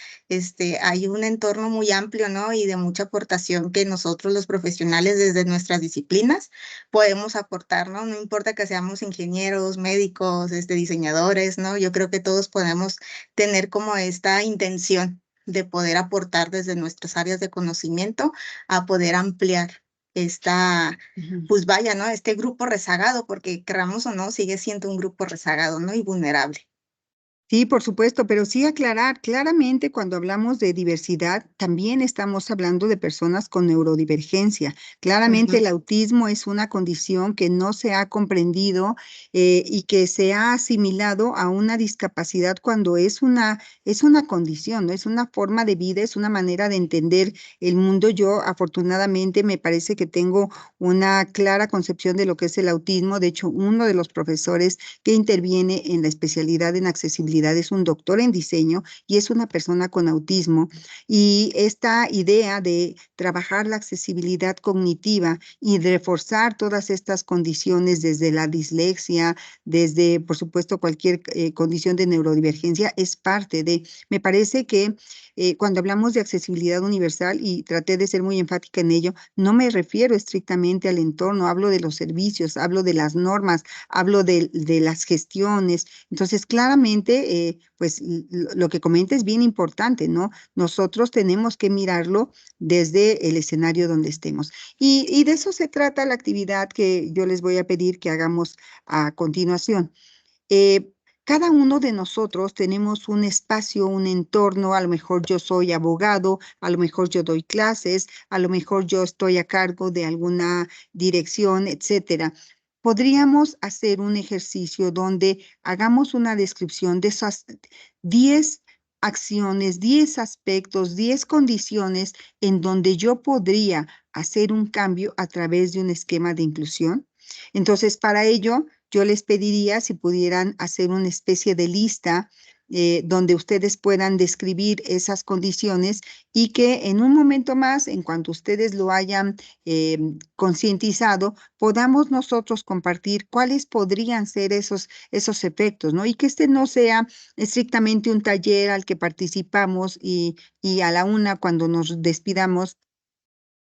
hay un entorno muy amplio, ¿no? Y de mucha aportación que nosotros los profesionales desde nuestras disciplinas podemos aportar, ¿no? No importa que seamos ingenieros, médicos, diseñadores, ¿no? Yo creo que todos podemos tener como esta intención de poder aportar desde nuestras áreas de conocimiento a poder ampliar esta, Ujú. pues vaya, ¿no? Este grupo rezagado, porque queramos o no, sigue siendo un grupo rezagado, ¿no? Y vulnerable. Sí, por supuesto, pero sí aclarar, claramente cuando hablamos de diversidad, también estamos hablando de personas con neurodivergencia. Claramente Ujú. el autismo es una condición que no se ha comprendido y que se ha asimilado a una discapacidad cuando es una condición, ¿no? Es una forma de vida, es una manera de entender el mundo. Yo afortunadamente me parece que tengo una clara concepción de lo que es el autismo. De hecho, uno de los profesores que interviene en la especialidad en accesibilidad es un doctor en diseño y es una persona con autismo. Y esta idea de trabajar la accesibilidad cognitiva y de reforzar todas estas condiciones desde la dislexia, desde, por supuesto, cualquier condición de neurodivergencia, es parte de, me parece que cuando hablamos de accesibilidad universal, y traté de ser muy enfática en ello, no me refiero estrictamente al entorno, hablo de los servicios, hablo de las normas, hablo de las gestiones. Entonces, claramente, pues lo que comenta es bien importante, ¿no? Nosotros tenemos que mirarlo desde el escenario donde estemos. Y de eso se trata la actividad que yo les voy a pedir que hagamos a continuación. Eh, Cada uno de nosotros tenemos un espacio, un entorno, a lo mejor yo soy abogado, a lo mejor yo doy clases, a lo mejor yo estoy a cargo de alguna dirección, etcétera. Podríamos hacer un ejercicio donde hagamos una descripción de esas 10 acciones, 10 aspectos, 10 condiciones en donde yo podría hacer un cambio a través de un esquema de inclusión. Entonces, para ello, yo les pediría si pudieran hacer una especie de lista donde ustedes puedan describir esas condiciones y que en un momento más, en cuanto ustedes lo hayan concientizado, podamos nosotros compartir cuáles podrían ser esos efectos, ¿no? Y que este no sea estrictamente un taller al que participamos y a la una, cuando nos despidamos,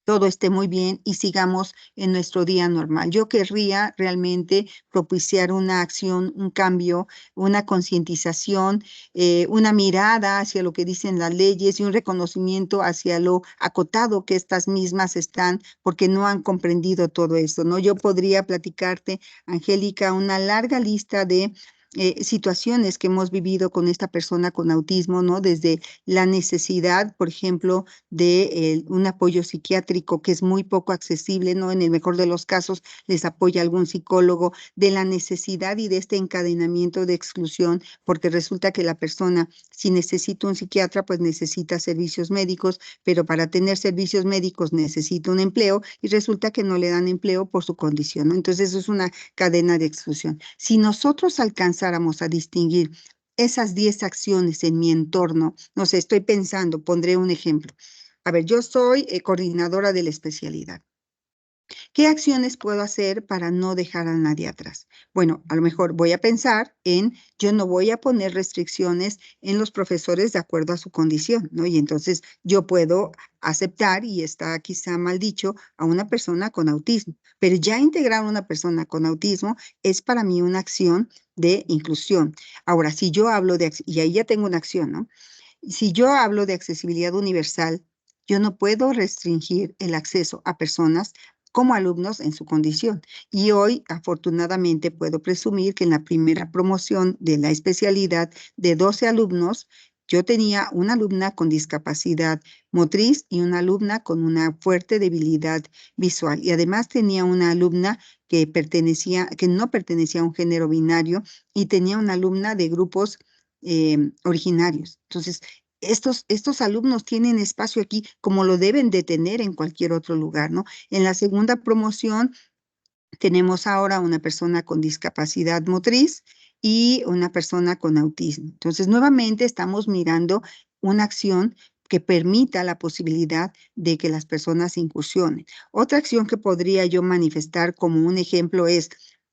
todo esté muy bien y sigamos en nuestro día normal. Yo querría realmente propiciar una acción, un cambio, una concientización, una mirada hacia lo que dicen las leyes y un reconocimiento hacia lo acotado que estas mismas están, porque no han comprendido todo esto, ¿no? Yo podría platicarte, Angélica, una larga lista de situaciones que hemos vivido con esta persona con autismo, ¿no? Desde la necesidad, por ejemplo, de un apoyo psiquiátrico que es muy poco accesible, ¿no? En el mejor de los casos les apoya algún psicólogo, de la necesidad y de este encadenamiento de exclusión, porque resulta que la persona, si necesita un psiquiatra, pues necesita servicios médicos, pero para tener servicios médicos necesita un empleo y resulta que no le dan empleo por su condición, ¿no? Entonces eso es una cadena de exclusión. Si nosotros alcanzáramos a distinguir esas 10 acciones en mi entorno, no sé, estoy pensando, pondré un ejemplo. A ver, yo soy coordinadora de la especialidad. ¿Qué acciones puedo hacer para no dejar a nadie atrás? Bueno, a lo mejor voy a pensar en, yo no voy a poner restricciones en los profesores de acuerdo a su condición, ¿no? Y entonces yo puedo aceptar, y está quizá mal dicho, a una persona con autismo, pero ya integrar a una persona con autismo es para mí una acción de inclusión. Ahora, si yo hablo de, y ahí ya tengo una acción, ¿no? Si yo hablo de accesibilidad universal, yo no puedo restringir el acceso a personas como alumnos en su condición. Y hoy, afortunadamente, puedo presumir que en la primera promoción de la especialidad de 12 alumnos, yo tenía una alumna con discapacidad motriz y una alumna con una fuerte debilidad visual. Y además tenía una alumna que no pertenecía a un género binario y tenía una alumna de grupos originarios. Entonces, estos alumnos tienen espacio aquí como lo deben de tener en cualquier otro lugar, ¿no? En la segunda promoción tenemos ahora una persona con discapacidad motriz y una persona con autismo. Entonces, nuevamente estamos mirando una acción que permita la posibilidad de que las personas incursionen. Otra acción que podría yo manifestar como un ejemplo es,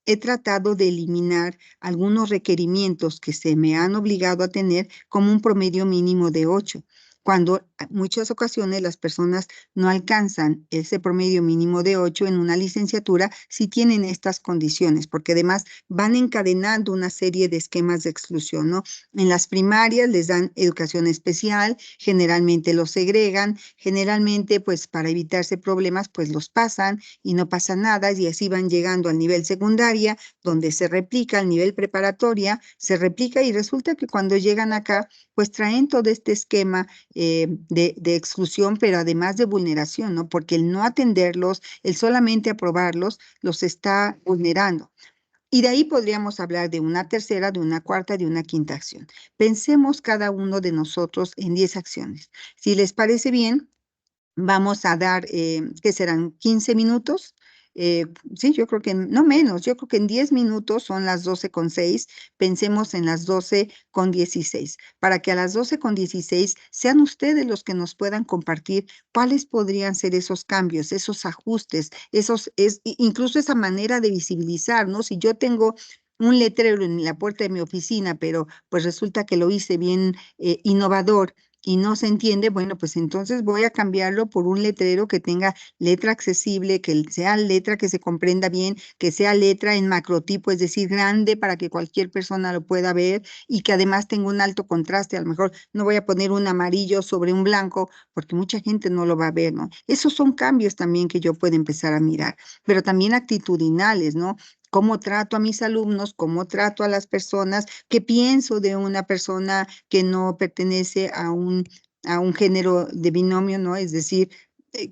he tratado de eliminar algunos requerimientos que se me han obligado a tener como un promedio mínimo de 8, cuando en muchas ocasiones las personas no alcanzan ese promedio mínimo de 8 en una licenciatura si tienen estas condiciones, porque además van encadenando una serie de esquemas de exclusión, ¿no? En las primarias les dan educación especial, generalmente los segregan, generalmente pues para evitarse problemas pues los pasan y no pasa nada y así van llegando al nivel secundaria, donde se replica, al nivel preparatoria, se replica y resulta que cuando llegan acá pues traen todo este esquema de exclusión, pero además de vulneración, ¿no? Porque el no atenderlos, el solamente aprobarlos, los está vulnerando. Y de ahí podríamos hablar de una tercera, de una cuarta, de una quinta acción. Pensemos cada uno de nosotros en 10 acciones. Si les parece bien, vamos a dar, ¿qué serán? 15 minutos. Sí, yo creo que no menos, yo creo que en 10 minutos son las 12:06. Pensemos en las 12:16, para que a las 12:16 sean ustedes los que nos puedan compartir cuáles podrían ser esos cambios, esos ajustes, incluso esa manera de visibilizar, ¿no? Si yo tengo un letrero en la puerta de mi oficina, pero pues resulta que lo hice bien innovador y no se entiende, bueno, pues entonces voy a cambiarlo por un letrero que tenga letra accesible, que sea letra que se comprenda bien, que sea letra en macrotipo, es decir, grande para que cualquier persona lo pueda ver y que además tenga un alto contraste. A lo mejor no voy a poner un amarillo sobre un blanco porque mucha gente no lo va a ver, ¿no? Esos son cambios también que yo puedo empezar a mirar, pero también actitudinales, ¿no? Cómo trato a mis alumnos, cómo trato a las personas, qué pienso de una persona que no pertenece a un género de binomio, ¿no? Es decir,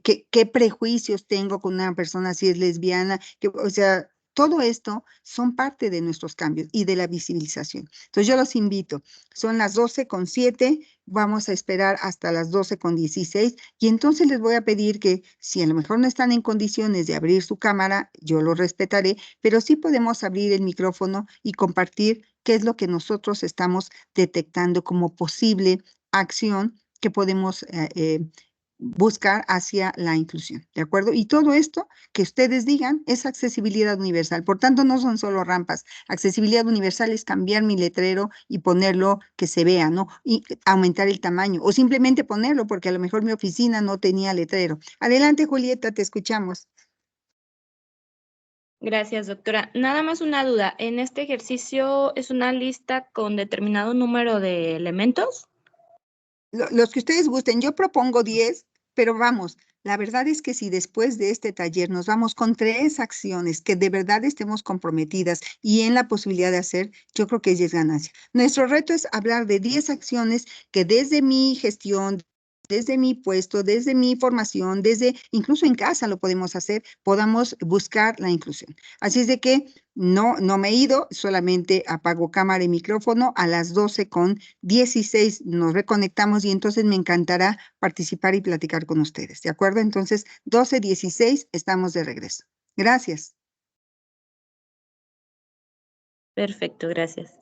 qué prejuicios tengo con una persona si es lesbiana, o sea, todo esto son parte de nuestros cambios y de la visibilización. Entonces yo los invito, son las 12:07, vamos a esperar hasta las 12:16 y entonces les voy a pedir que si a lo mejor no están en condiciones de abrir su cámara, yo lo respetaré, pero sí podemos abrir el micrófono y compartir qué es lo que nosotros estamos detectando como posible acción que podemos buscar hacia la inclusión, ¿de acuerdo? Y todo esto que ustedes digan es accesibilidad universal. Por tanto, no son solo rampas. Accesibilidad universal es cambiar mi letrero y ponerlo que se vea, ¿no? Y aumentar el tamaño o simplemente ponerlo porque a lo mejor mi oficina no tenía letrero. Adelante, Julieta, te escuchamos. Gracias, doctora. Nada más una duda. ¿En este ejercicio es una lista con determinado número de elementos? Los que ustedes gusten, yo propongo 10, pero vamos, la verdad es que si después de este taller nos vamos con 3 acciones que de verdad estemos comprometidas y en la posibilidad de hacer, yo creo que es ganancia. Nuestro reto es hablar de 10 acciones que desde mi gestión, desde mi puesto, desde mi formación, desde incluso en casa lo podemos hacer, podamos buscar la inclusión. Así es de que no me he ido, solamente apago cámara y micrófono a las 12:16 nos reconectamos y entonces me encantará participar y platicar con ustedes, ¿de acuerdo? Entonces, 12:16 estamos de regreso. Gracias. Perfecto, gracias.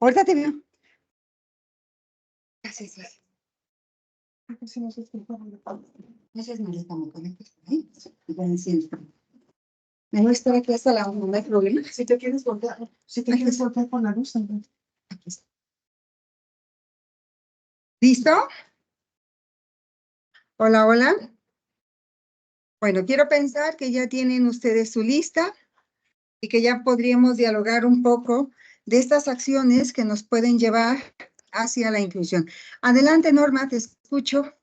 Ahorita te veo. Gracias, gracias. Gracias, Marita, me conectas por ahí. Me voy a estar aquí hasta la 1, no hay problema. Si te quieres voltear con la luz también. Aquí está. ¿Listo? Hola, hola. Bueno, quiero pensar que ya tienen ustedes su lista y que ya podríamos dialogar un poco de estas acciones que nos pueden llevar hacia la inclusión. Adelante, Norma, te escucho.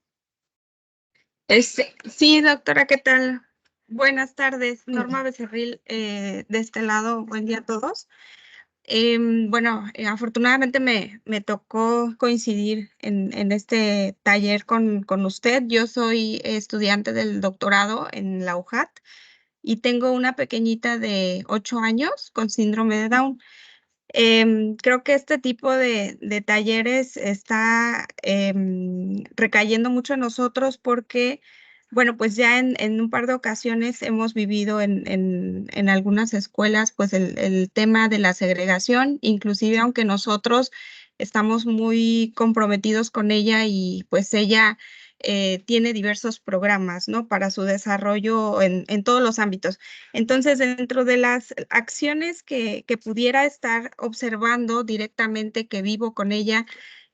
Sí, doctora, ¿qué tal? Buenas tardes, Norma Becerril, de este lado, buen día a todos. Afortunadamente me tocó coincidir en este taller con usted. Yo soy estudiante del doctorado en la UJAT y tengo una pequeñita de 8 años con síndrome de Down. Creo que este tipo de talleres está recayendo mucho en nosotros porque, bueno, pues ya en un par de ocasiones hemos vivido en algunas escuelas, pues el tema de la segregación, inclusive aunque nosotros estamos muy comprometidos con ella y pues ella tiene diversos programas, ¿no? Para su desarrollo en todos los ámbitos. Entonces, dentro de las acciones que pudiera estar observando directamente, que vivo con ella,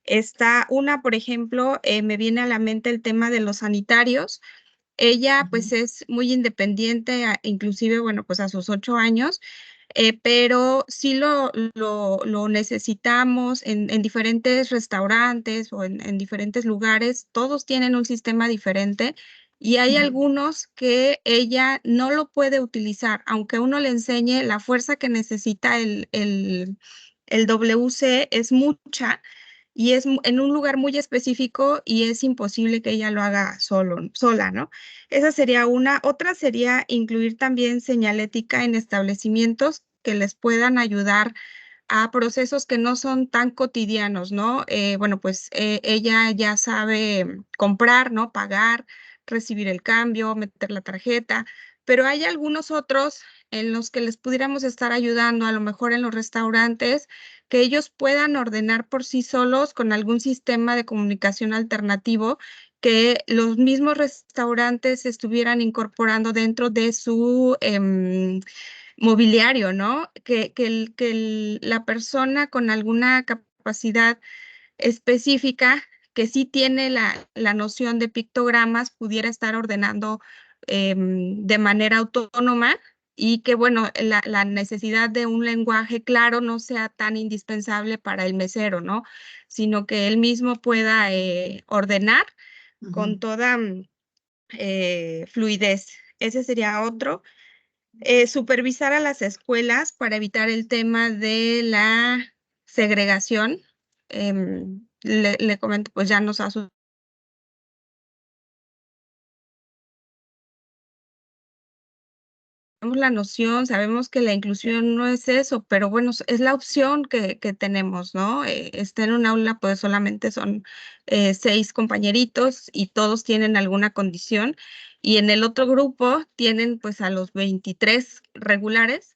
está una, por ejemplo, me viene a la mente el tema de los sanitarios. Ella pues es muy independiente, inclusive, bueno, pues a sus 8 años, pero sí lo necesitamos en diferentes restaurantes o en diferentes lugares. Todos tienen un sistema diferente y hay algunos que ella no lo puede utilizar, aunque uno le enseñe la fuerza que necesita el WC es mucha y es en un lugar muy específico y es imposible que ella lo haga sola, ¿no? Esa sería una. Otra sería incluir también señalética en establecimientos que les puedan ayudar a procesos que no son tan cotidianos, ¿no? Bueno, pues ella ya sabe comprar, ¿no? Pagar, recibir el cambio, meter la tarjeta, pero hay algunos otros en los que les pudiéramos estar ayudando, a lo mejor en los restaurantes, que ellos puedan ordenar por sí solos con algún sistema de comunicación alternativo que los mismos restaurantes estuvieran incorporando dentro de su mobiliario, ¿no? La persona con alguna capacidad específica que sí tiene la noción de pictogramas pudiera estar ordenando de manera autónoma y que, bueno, la necesidad de un lenguaje claro no sea tan indispensable para el mesero, ¿no? Sino que él mismo pueda ordenar con toda fluidez. Ese sería otro. Supervisar a las escuelas para evitar el tema de la segregación. Le comento, pues ya nos ha tenemos la noción, sabemos que la inclusión no es eso, pero bueno, es la opción que tenemos, ¿no? Está en un aula, pues solamente son 6 compañeritos y todos tienen alguna condición. Y en el otro grupo tienen pues a los 23 regulares,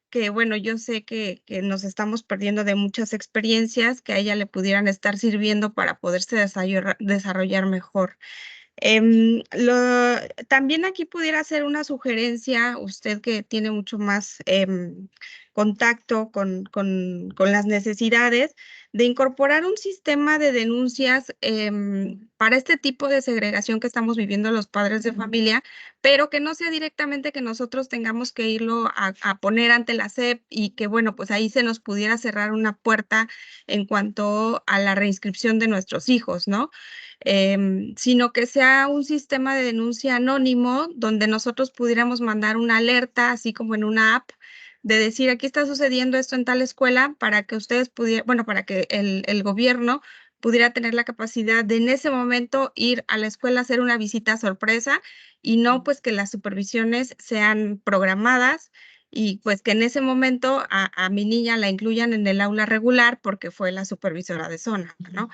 que bueno, yo sé que nos estamos perdiendo de muchas experiencias que a ella le pudieran estar sirviendo para poderse desarrollar mejor. También aquí pudiera hacer una sugerencia, usted que tiene mucho más contacto con las necesidades, de incorporar un sistema de denuncias para este tipo de segregación que estamos viviendo los padres de familia, pero que no sea directamente que nosotros tengamos que irlo a poner ante la SEP y que, bueno, pues ahí se nos pudiera cerrar una puerta en cuanto a la reinscripción de nuestros hijos, ¿no? Sino que sea un sistema de denuncia anónimo donde nosotros pudiéramos mandar una alerta, así como en una app, de decir, aquí está sucediendo esto en tal escuela, para que ustedes pudieran, bueno, para que el gobierno pudiera tener la capacidad de en ese momento ir a la escuela a hacer una visita sorpresa y no pues que las supervisiones sean programadas y pues que en ese momento a mi niña la incluyan en el aula regular porque fue la supervisora de zona, ¿no?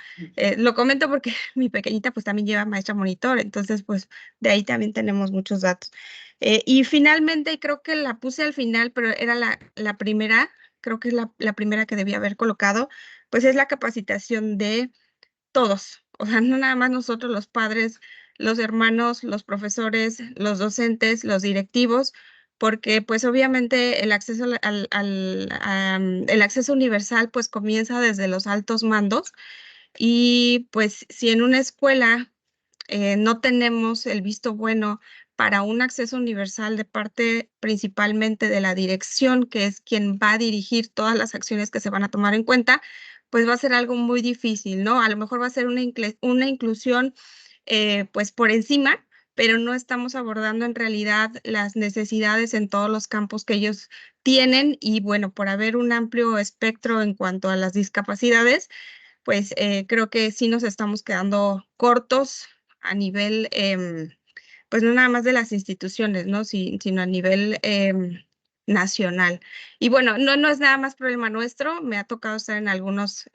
Lo comento porque mi pequeñita pues también lleva maestra monitor, entonces pues de ahí también tenemos muchos datos. Y finalmente, y creo que la puse al final, pero era la primera, creo que es la primera que debía haber colocado, pues es la capacitación de todos, o sea, no nada más nosotros los padres, los hermanos, los profesores, los docentes, los directivos, porque pues obviamente el acceso el acceso universal pues comienza desde los altos mandos y pues si en una escuela no tenemos el visto bueno para un acceso universal de parte principalmente de la dirección, que es quien va a dirigir todas las acciones que se van a tomar en cuenta, pues va a ser algo muy difícil, ¿no? A lo mejor va a ser una inclusión pues por encima, pero no estamos abordando en realidad las necesidades en todos los campos que ellos tienen y bueno, por haber un amplio espectro en cuanto a las discapacidades, pues creo que sí nos estamos quedando cortos a nivel, pues no nada más de las instituciones, ¿no? Sino a nivel nacional. Y bueno, no es nada más problema nuestro, me ha tocado estar en algunos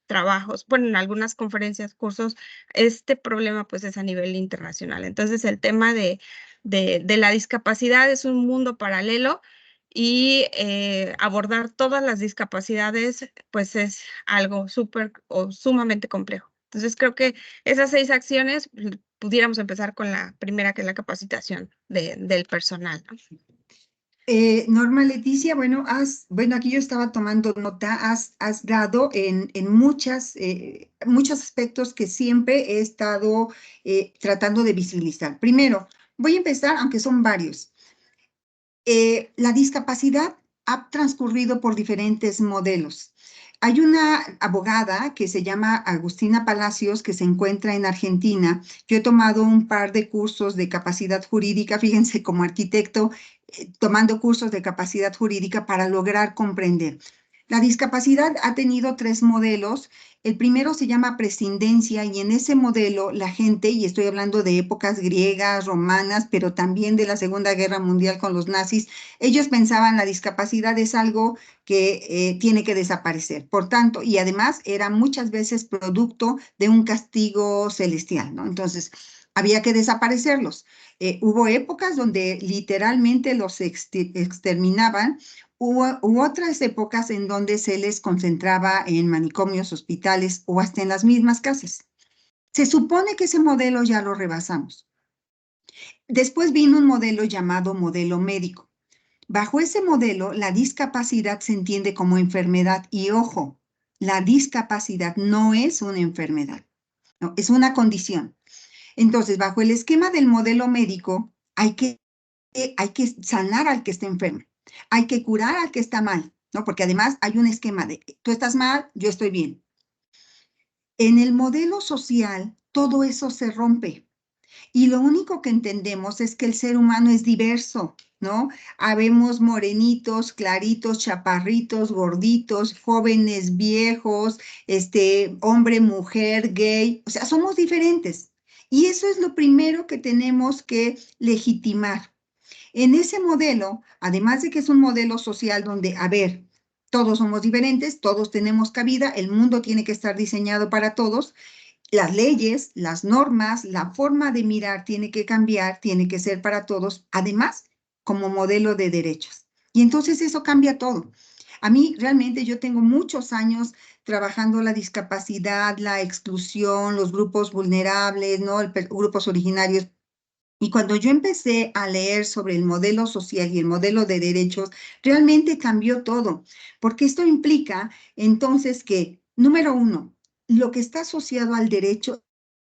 trabajos, bueno, en algunas conferencias, cursos, este problema pues es a nivel internacional. Entonces el tema de la discapacidad es un mundo paralelo y abordar todas las discapacidades pues es algo súper o sumamente complejo. Entonces creo que esas 6 acciones pudiéramos empezar con la primera, que es la capacitación del personal, ¿no? Norma Leticia, bueno, aquí yo estaba tomando nota, has dado en muchos aspectos que siempre he estado tratando de visibilizar. Primero, voy a empezar, aunque son varios. La discapacidad ha transcurrido por diferentes modelos. Hay una abogada que se llama Agustina Palacios, que se encuentra en Argentina. Yo he tomado un par de cursos de capacidad jurídica, fíjense, como arquitecto, tomando cursos de capacidad jurídica para lograr comprender. La discapacidad ha tenido 3 modelos. El primero se llama prescindencia y en ese modelo la gente, y estoy hablando de épocas griegas, romanas, pero también de la Segunda Guerra Mundial con los nazis, ellos pensaban la discapacidad es algo que tiene que desaparecer. Por tanto, y además era muchas veces producto de un castigo celestial, ¿no? Entonces, había que desaparecerlos. Hubo épocas donde literalmente los exterminaban. Hubo otras épocas en donde se les concentraba en manicomios, hospitales o hasta en las mismas casas. Se supone que ese modelo ya lo rebasamos. Después vino un modelo llamado modelo médico. Bajo ese modelo, la discapacidad se entiende como enfermedad y ojo, la discapacidad no es una enfermedad, no, es una condición. Entonces, bajo el esquema del modelo médico, hay que sanar al que está enfermo, hay que curar al que está mal, ¿no? Porque además hay un esquema de tú estás mal, yo estoy bien. En el modelo social, todo eso se rompe. Y lo único que entendemos es que el ser humano es diverso, ¿no? Habemos morenitos, claritos, chaparritos, gorditos, jóvenes, viejos, hombre, mujer, gay, o sea, somos diferentes. Y eso es lo primero que tenemos que legitimar. En ese modelo, además de que es un modelo social donde, a ver, todos somos diferentes, todos tenemos cabida, el mundo tiene que estar diseñado para todos, las leyes, las normas, la forma de mirar tiene que cambiar, tiene que ser para todos, además como modelo de derechos. Y entonces eso cambia todo. A mí realmente yo tengo muchos años trabajando la discapacidad, la exclusión, los grupos vulnerables, ¿no? Grupos originarios. Y cuando yo empecé a leer sobre el modelo social y el modelo de derechos, realmente cambió todo, porque esto implica entonces que, número 1, lo que está asociado al derecho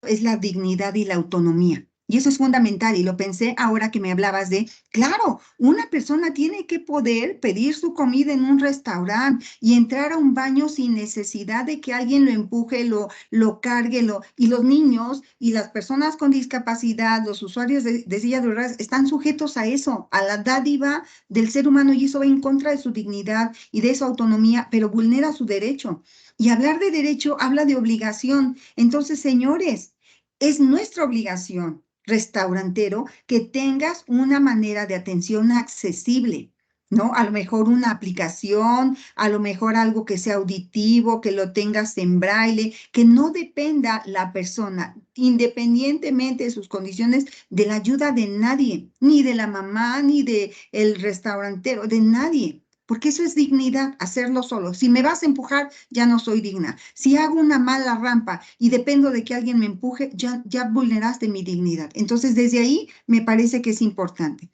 es la dignidad y la autonomía. Y eso es fundamental y lo pensé ahora que me hablabas de, claro, una persona tiene que poder pedir su comida en un restaurante y entrar a un baño sin necesidad de que alguien lo empuje, lo cargue, y los niños y las personas con discapacidad, los usuarios de silla de ruedas, están sujetos a eso, a la dádiva del ser humano y eso va en contra de su dignidad y de su autonomía, pero vulnera su derecho. Y hablar de derecho habla de obligación. Entonces, señores, es nuestra obligación, restaurantero, que tengas una manera de atención accesible, ¿no? A lo mejor una aplicación, a lo mejor algo que sea auditivo, que lo tengas en braille, que no dependa la persona, independientemente de sus condiciones, de la ayuda de nadie, ni de la mamá, ni del restaurantero, de nadie. porque eso es dignidad, hacerlo solo. Si me vas a empujar, ya no soy digna. Si hago una mala rampa y dependo de que alguien me empuje, ya vulneraste mi dignidad. Entonces, desde ahí me parece que es importante.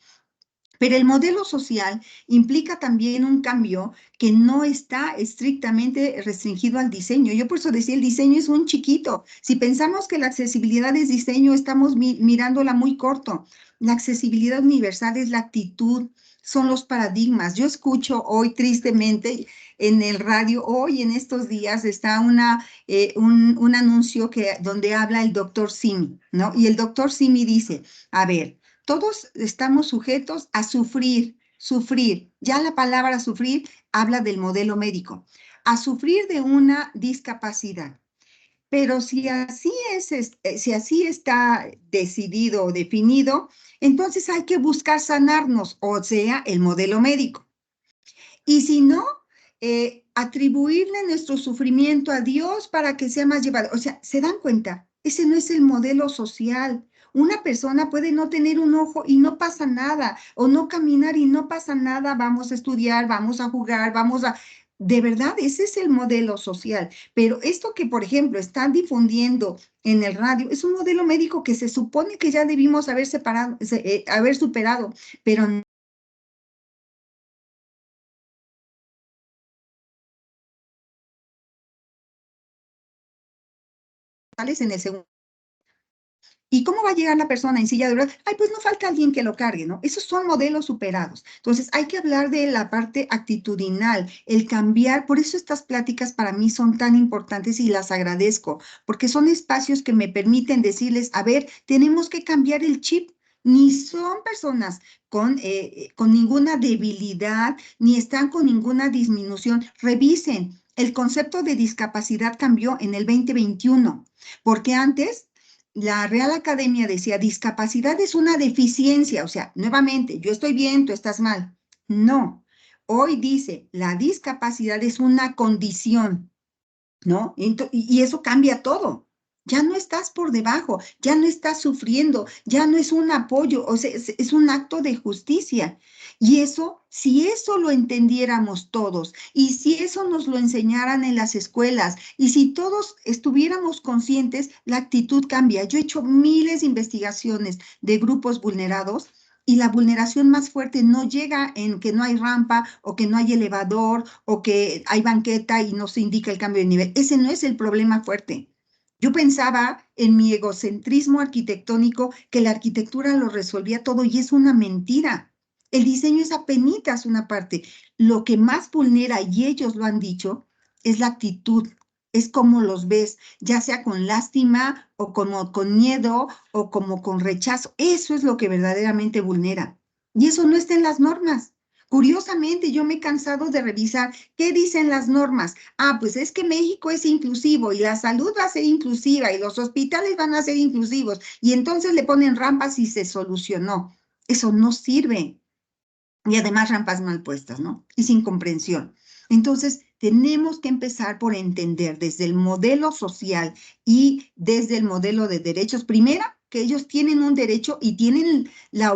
Pero el modelo social implica también un cambio que no está estrictamente restringido al diseño. Yo por eso decía, el diseño es un chiquito. Si pensamos que la accesibilidad es diseño, estamos mirándola muy corto. La accesibilidad universal es la actitud, son los paradigmas. Yo escucho hoy tristemente en el radio, hoy en estos días está un anuncio donde habla el doctor Simi, ¿no? Y el doctor Simi dice, a ver, todos estamos sujetos a sufrir. Ya la palabra sufrir habla del modelo médico, a sufrir de una discapacidad. Pero si así está decidido o definido, entonces hay que buscar sanarnos, o sea, el modelo médico. Y si no, atribuirle nuestro sufrimiento a Dios para que sea más llevado. O sea, ¿se dan cuenta? Ese no es el modelo social. Una persona puede no tener un ojo y no pasa nada, o no caminar y no pasa nada, vamos a estudiar, vamos a jugar, De verdad, ese es el modelo social. Pero esto que, por ejemplo, están difundiendo en el radio, es un modelo médico que se supone que ya debimos haber superado, pero sales en el segundo. ¿Y cómo va a llegar la persona en silla de ruedas? Ay, pues no falta alguien que lo cargue, ¿no? Esos son modelos superados. Entonces, hay que hablar de la parte actitudinal, el cambiar. Por eso estas pláticas para mí son tan importantes y las agradezco, porque son espacios que me permiten decirles, a ver, tenemos que cambiar el chip. Ni son personas con ninguna debilidad, ni están con ninguna disminución. Revisen, el concepto de discapacidad cambió en el 2021, porque antes la Real Academia decía, discapacidad es una deficiencia, o sea, nuevamente, yo estoy bien, tú estás mal. No, hoy dice, la discapacidad es una condición, ¿no? Y eso cambia todo. Ya no estás por debajo, ya no estás sufriendo, ya no es un apoyo, o sea, es un acto de justicia. Y eso, si eso lo entendiéramos todos, y si eso nos lo enseñaran en las escuelas, y si todos estuviéramos conscientes, la actitud cambia. Yo he hecho miles de investigaciones de grupos vulnerados y la vulneración más fuerte no llega en que no hay rampa o que no hay elevador o que hay banqueta y no se indica el cambio de nivel. Ese no es el problema fuerte. Yo pensaba en mi egocentrismo arquitectónico que la arquitectura lo resolvía todo y es una mentira. El diseño es apenitas una parte. Lo que más vulnera, y ellos lo han dicho, es la actitud. Es como los ves, ya sea con lástima o como con miedo o como con rechazo. Eso es lo que verdaderamente vulnera. Y eso no está en las normas. Curiosamente, yo me he cansado de revisar qué dicen las normas. Ah, pues es que México es inclusivo y la salud va a ser inclusiva y los hospitales van a ser inclusivos y entonces le ponen rampas y se solucionó. Eso no sirve. Y además rampas mal puestas, ¿no? Y sin comprensión. Entonces, tenemos que empezar por entender desde el modelo social y desde el modelo de derechos. Primero, que ellos tienen un derecho y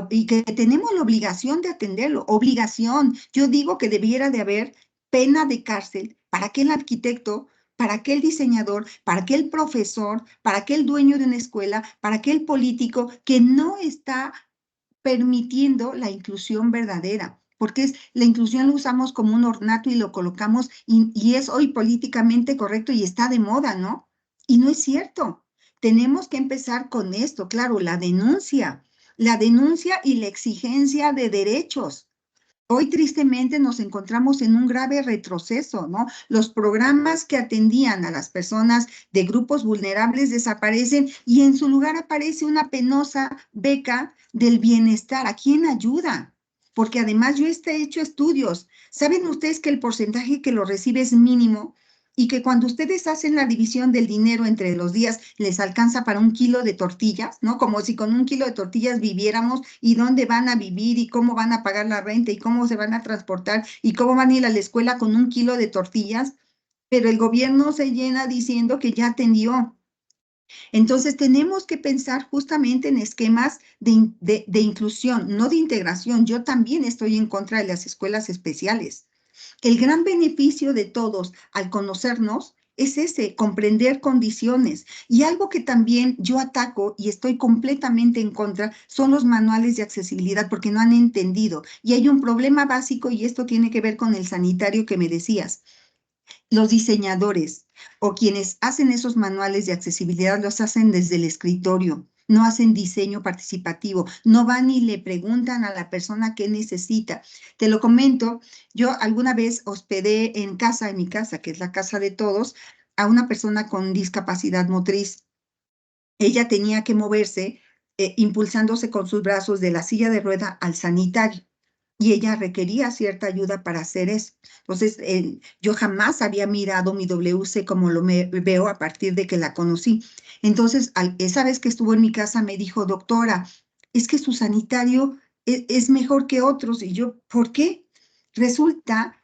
y que tenemos la obligación de atenderlo. Obligación. Yo digo que debiera de haber pena de cárcel para aquel arquitecto, para aquel diseñador, para aquel profesor, para aquel dueño de una escuela, para aquel político que no está permitiendo la inclusión verdadera, porque la inclusión lo usamos como un ornato y lo colocamos y es hoy políticamente correcto y está de moda, ¿no? Y no es cierto. Tenemos que empezar con esto, claro, la denuncia y la exigencia de derechos. Hoy tristemente nos encontramos en un grave retroceso, ¿no? Los programas que atendían a las personas de grupos vulnerables desaparecen y en su lugar aparece una penosa beca del bienestar. ¿A quién ayuda? Porque además yo he hecho estudios. ¿Saben ustedes que el porcentaje que lo recibe es mínimo? Y que cuando ustedes hacen la división del dinero entre los días, les alcanza para 1 kilo de tortillas, ¿no? Como si con 1 kilo de tortillas viviéramos y dónde van a vivir y cómo van a pagar la renta y cómo se van a transportar y cómo van a ir a la escuela con 1 kilo de tortillas, pero el gobierno se llena diciendo que ya atendió. Entonces tenemos que pensar justamente en esquemas de inclusión, no de integración. Yo también estoy en contra de las escuelas especiales. El gran beneficio de todos al conocernos es ese, comprender condiciones. Y algo que también yo ataco y estoy completamente en contra son los manuales de accesibilidad porque no han entendido. Y hay un problema básico y esto tiene que ver con el sanitario que me decías. Los diseñadores o quienes hacen esos manuales de accesibilidad los hacen desde el escritorio, no hacen diseño participativo, no van y le preguntan a la persona qué necesita. Te lo comento, yo alguna vez hospedé en mi casa, que es la casa de todos, a una persona con discapacidad motriz. Ella tenía que moverse impulsándose con sus brazos de la silla de rueda al sanitario. Y ella requería cierta ayuda para hacer eso. Entonces, yo jamás había mirado mi WC como lo veo a partir de que la conocí. Entonces, esa vez que estuvo en mi casa, me dijo, doctora, es que su sanitario es mejor que otros. Y yo, ¿por qué? Resulta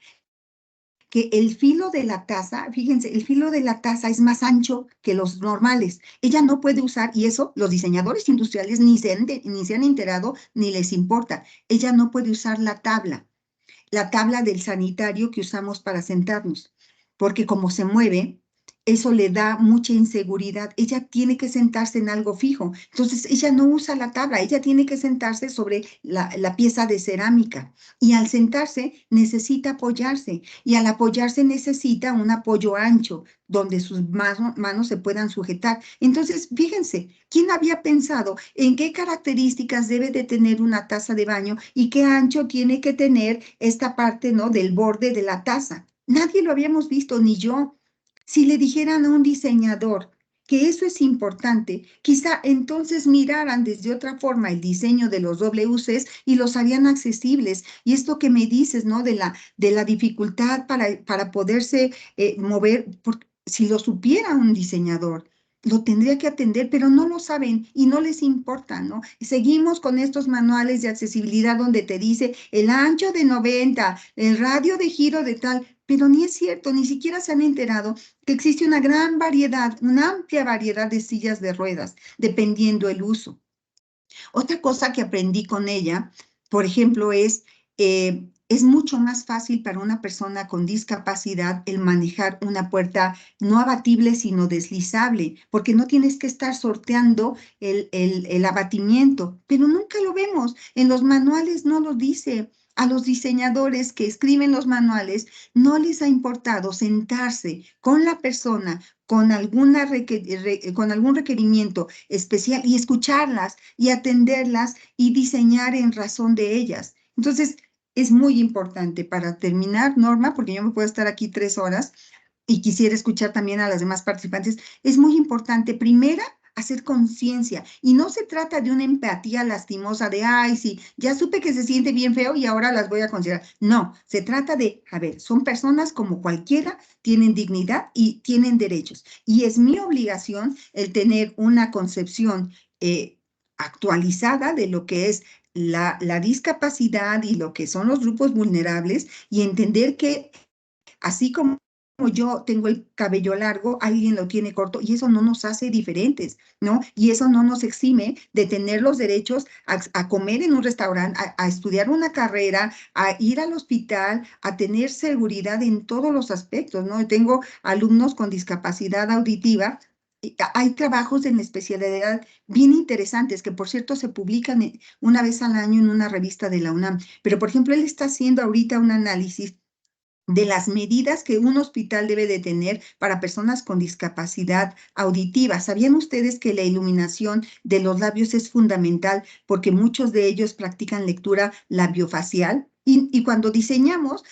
que el filo de la taza, fíjense, el filo de la taza es más ancho que los normales. Ella no puede usar, y eso los diseñadores industriales ni se han enterado ni les importa. Ella no puede usar la tabla del sanitario que usamos para sentarnos, porque como se mueve, eso le da mucha inseguridad. Ella tiene que sentarse en algo fijo. Entonces, ella no usa la tabla, ella tiene que sentarse sobre la pieza de cerámica. Y al sentarse, necesita apoyarse. Y al apoyarse, necesita un apoyo ancho, donde sus manos se puedan sujetar. Entonces, fíjense, ¿quién había pensado en qué características debe de tener una taza de baño y qué ancho tiene que tener esta parte, ¿no?, del borde de la taza? Nadie lo habíamos visto, ni yo. Si le dijeran a un diseñador que eso es importante, quizá entonces miraran desde otra forma el diseño de los WCs y los harían accesibles. Y esto que me dices, ¿no?, de la dificultad para poderse mover, si lo supiera un diseñador, lo tendría que atender, pero no lo saben y no les importa, ¿no? Seguimos con estos manuales de accesibilidad donde te dice el ancho de 90, el radio de giro de tal, pero ni es cierto, ni siquiera se han enterado que existe una gran variedad, una amplia variedad de sillas de ruedas, dependiendo el uso. Otra cosa que aprendí con ella, por ejemplo, es mucho más fácil para una persona con discapacidad el manejar una puerta no abatible, sino deslizable, porque no tienes que estar sorteando el abatimiento, pero nunca lo vemos. En los manuales no lo dice. A los diseñadores que escriben los manuales no les ha importado sentarse con la persona con algún requerimiento especial y escucharlas y atenderlas y diseñar en razón de ellas. Entonces, es muy importante para terminar, Norma, porque yo me puedo estar aquí 3 horas y quisiera escuchar también a las demás participantes. Es muy importante, primera, hacer conciencia. Y no se trata de una empatía lastimosa de, ay, sí, ya supe que se siente bien feo y ahora las voy a considerar. No, se trata de, a ver, son personas como cualquiera, tienen dignidad y tienen derechos. Y es mi obligación el tener una concepción actualizada de lo que es la discapacidad y lo que son los grupos vulnerables y entender que así como yo tengo el cabello largo, alguien lo tiene corto y eso no nos hace diferentes, ¿no? Y eso no nos exime de tener los derechos a comer en un restaurante, a estudiar una carrera, a ir al hospital, a tener seguridad en todos los aspectos, ¿no? Tengo alumnos con discapacidad auditiva. Hay trabajos en especialidad bien interesantes que, por cierto, se publican una vez al año en una revista de la UNAM. Pero, por ejemplo, él está haciendo ahorita un análisis de las medidas que un hospital debe de tener para personas con discapacidad auditiva. ¿Sabían ustedes que la iluminación de los labios es fundamental porque muchos de ellos practican lectura labiofacial? Y cuando diseñamos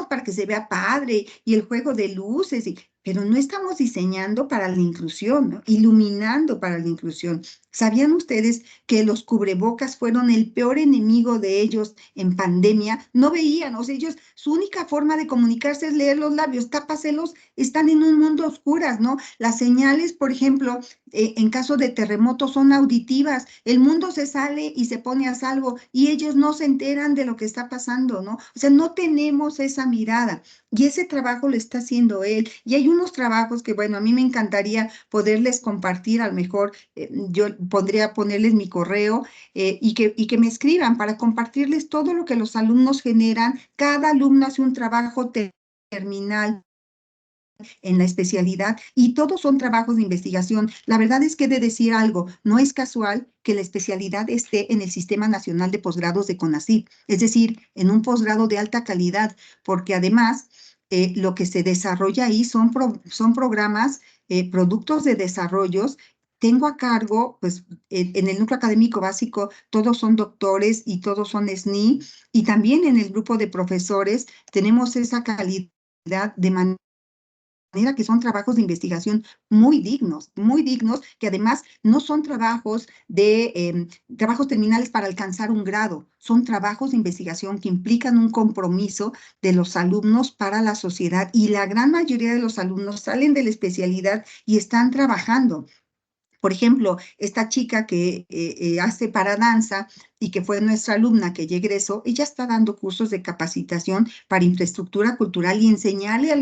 para que se vea padre y el juego de luces, pero no estamos diseñando para la inclusión, ¿no? Iluminando para la inclusión. ¿Sabían ustedes que los cubrebocas fueron el peor enemigo de ellos en pandemia? No veían, o sea, ellos, su única forma de comunicarse es leer los labios, tápaselos, están en un mundo oscuras, ¿no? Las señales, por ejemplo, en caso de terremotos son auditivas, el mundo se sale y se pone a salvo y ellos no se enteran de lo que está pasando, ¿no? O sea, no tenemos esa mirada y ese trabajo lo está haciendo él. Y hay unos trabajos que, bueno, a mí me encantaría poderles compartir, a lo mejor yo pondría ponerles mi correo y que me escriban para compartirles todo lo que los alumnos generan. Cada alumno hace un trabajo terminal en la especialidad y todos son trabajos de investigación. La verdad es que he de decir algo, no es casual que la especialidad esté en el Sistema Nacional de Posgrados de CONACYT, es decir, en un posgrado de alta calidad, porque además lo que se desarrolla ahí son programas, productos de desarrollos. Tengo a cargo, pues, en el núcleo académico básico, todos son doctores y todos son SNI, y también en el grupo de profesores tenemos esa calidad de manera que son trabajos de investigación muy dignos, que además no son trabajos trabajos terminales para alcanzar un grado, son trabajos de investigación que implican un compromiso de los alumnos para la sociedad, y la gran mayoría de los alumnos salen de la especialidad y están trabajando. Por ejemplo, esta chica que hace para danza y que fue nuestra alumna que ya egresó, ella está dando cursos de capacitación para infraestructura cultural y enseñarle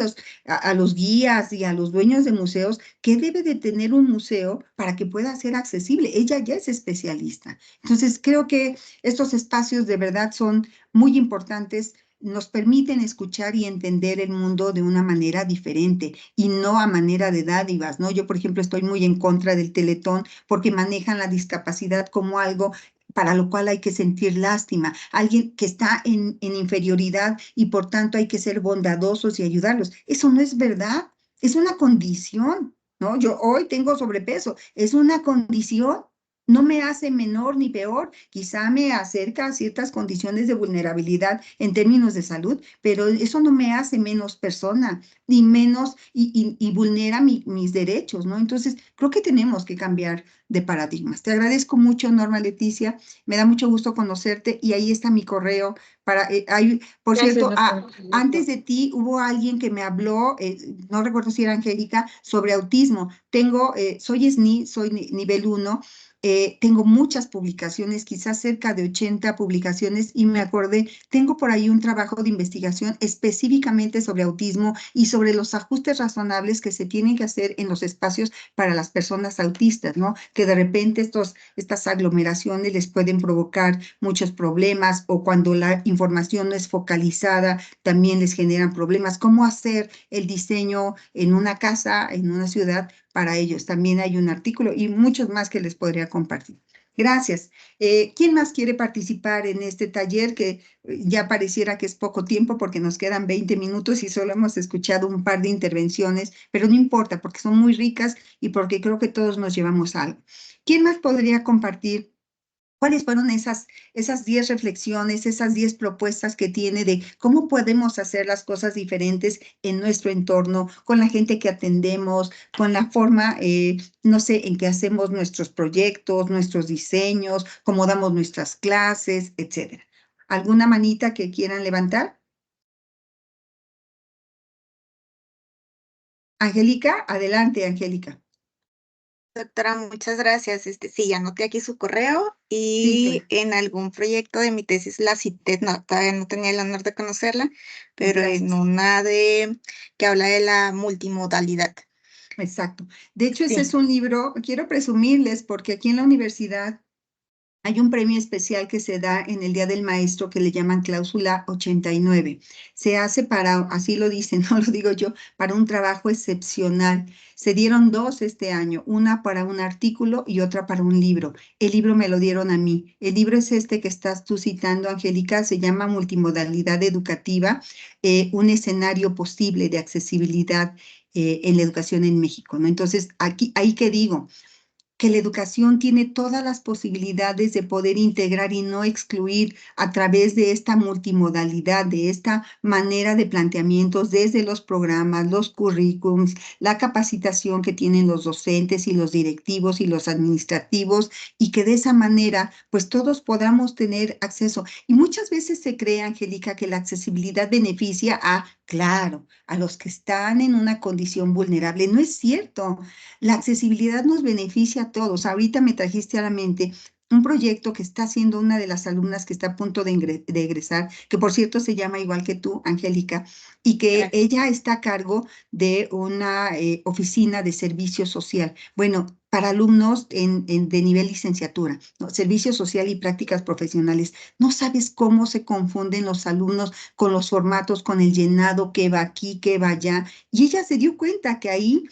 a los guías y a los dueños de museos qué debe de tener un museo para que pueda ser accesible. Ella ya es especialista. Entonces, creo que estos espacios de verdad son muy importantes, nos permiten escuchar y entender el mundo de una manera diferente y no a manera de dádivas, ¿no? Yo, por ejemplo, estoy muy en contra del Teletón porque manejan la discapacidad como algo para lo cual hay que sentir lástima, alguien que está en inferioridad y por tanto hay que ser bondadosos y ayudarlos. Eso no es verdad, es una condición, ¿no? Yo hoy tengo sobrepeso, es una condición. No me hace menor ni peor, quizá me acerca a ciertas condiciones de vulnerabilidad en términos de salud, pero eso no me hace menos persona, ni menos, y vulnera mis derechos, ¿no? Entonces, creo que tenemos que cambiar de paradigmas. Te agradezco mucho, Norma Leticia, me da mucho gusto conocerte y ahí está mi correo para, por Gracias, cierto, doctora. antes de ti hubo alguien que me habló, no recuerdo si era Angélica, sobre autismo. Soy SNI, soy nivel 1. Tengo muchas publicaciones, quizás cerca de 80 publicaciones, y me acordé, tengo por ahí un trabajo de investigación específicamente sobre autismo y sobre los ajustes razonables que se tienen que hacer en los espacios para las personas autistas, ¿no? Que de repente estas aglomeraciones les pueden provocar muchos problemas, o cuando la información no es focalizada, también les generan problemas. ¿Cómo hacer el diseño en una casa, en una ciudad, para ellos? También hay un artículo y muchos más que les podría compartir. Gracias. ¿Quién más quiere participar en este taller que ya pareciera que es poco tiempo porque nos quedan 20 minutos y solo hemos escuchado un par de intervenciones, pero no importa porque son muy ricas y porque creo que todos nos llevamos algo? ¿Quién más podría compartir cuáles fueron esas 10 reflexiones, esas 10 propuestas que tiene de cómo podemos hacer las cosas diferentes en nuestro entorno, con la gente que atendemos, con la forma, no sé, en que hacemos nuestros proyectos, nuestros diseños, cómo damos nuestras clases, etcétera? ¿Alguna manita que quieran levantar? Angélica, adelante, Angélica. Doctora, muchas gracias. Sí, anoté aquí su correo Sí, y en algún proyecto de mi tesis la cité, no, todavía no tenía el honor de conocerla, pero gracias. en una que habla de la multimodalidad. Exacto. De hecho, ese Sí. es un libro, quiero presumirles, porque aquí en la universidad hay un premio especial que se da en el Día del Maestro que le llaman Cláusula 89. Se hace para, así lo dicen, no lo digo yo, para un trabajo excepcional. Se dieron 2 este año, una para un artículo y otra para un libro. El libro me lo dieron a mí. El libro es este que estás tú citando, Angélica, se llama Multimodalidad Educativa, un escenario posible de accesibilidad en la educación en México, ¿no? Entonces, ahí que digo, que la educación tiene todas las posibilidades de poder integrar y no excluir a través de esta multimodalidad, de esta manera de planteamientos desde los programas, los currículums, la capacitación que tienen los docentes y los directivos y los administrativos, y que de esa manera pues todos podamos tener acceso. Y muchas veces se cree, Angélica, que la accesibilidad beneficia claro, a los que están en una condición vulnerable. No es cierto. La accesibilidad nos beneficia a todos. Ahorita me trajiste a la mente un proyecto que está haciendo una de las alumnas que está a punto de egresar, que por cierto se llama igual que tú, Angélica, y que Gracias. ella está a cargo de una oficina de servicio social. Bueno, para alumnos de nivel licenciatura, ¿no? Servicio social y prácticas profesionales. No sabes cómo se confunden los alumnos con los formatos, con el llenado, que va aquí, que va allá. Y ella se dio cuenta que ahí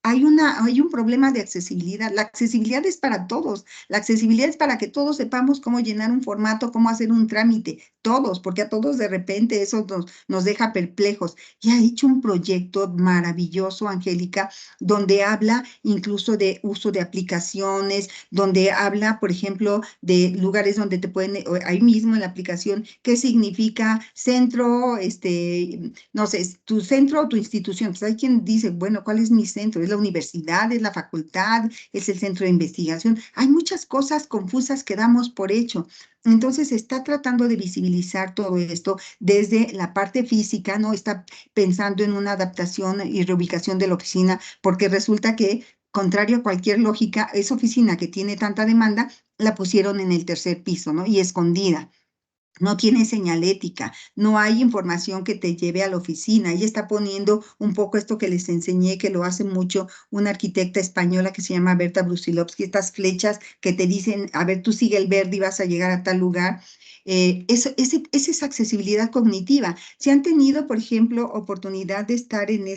hay un problema de accesibilidad. La accesibilidad es para todos. La accesibilidad es para que todos sepamos cómo llenar un formato, cómo hacer un trámite. Todos, porque a todos de repente eso nos deja perplejos. Y ha hecho un proyecto maravilloso, Angélica, donde habla incluso de uso de aplicaciones, donde habla, por ejemplo, de lugares donde te pueden, ahí mismo en la aplicación, qué significa centro, no sé, tu centro o tu institución. Pues hay quien dice, bueno, ¿cuál es mi centro? ¿Es la universidad? ¿Es la facultad? ¿Es el centro de investigación? Hay muchas cosas confusas que damos por hecho. Entonces está tratando de visibilizar todo esto desde la parte física, ¿no? Está pensando en una adaptación y reubicación de la oficina, porque resulta que, contrario a cualquier lógica, esa oficina que tiene tanta demanda, la pusieron en el tercer piso, ¿no? Y escondida. No tiene señalética, no hay información que te lleve a la oficina. Ella está poniendo un poco esto que les enseñé, que lo hace mucho una arquitecta española que se llama Berta Brusilovsky, estas flechas que te dicen, a ver, tú sigue el verde y vas a llegar a tal lugar. Esa es accesibilidad cognitiva. Si han tenido, por ejemplo, oportunidad de estar en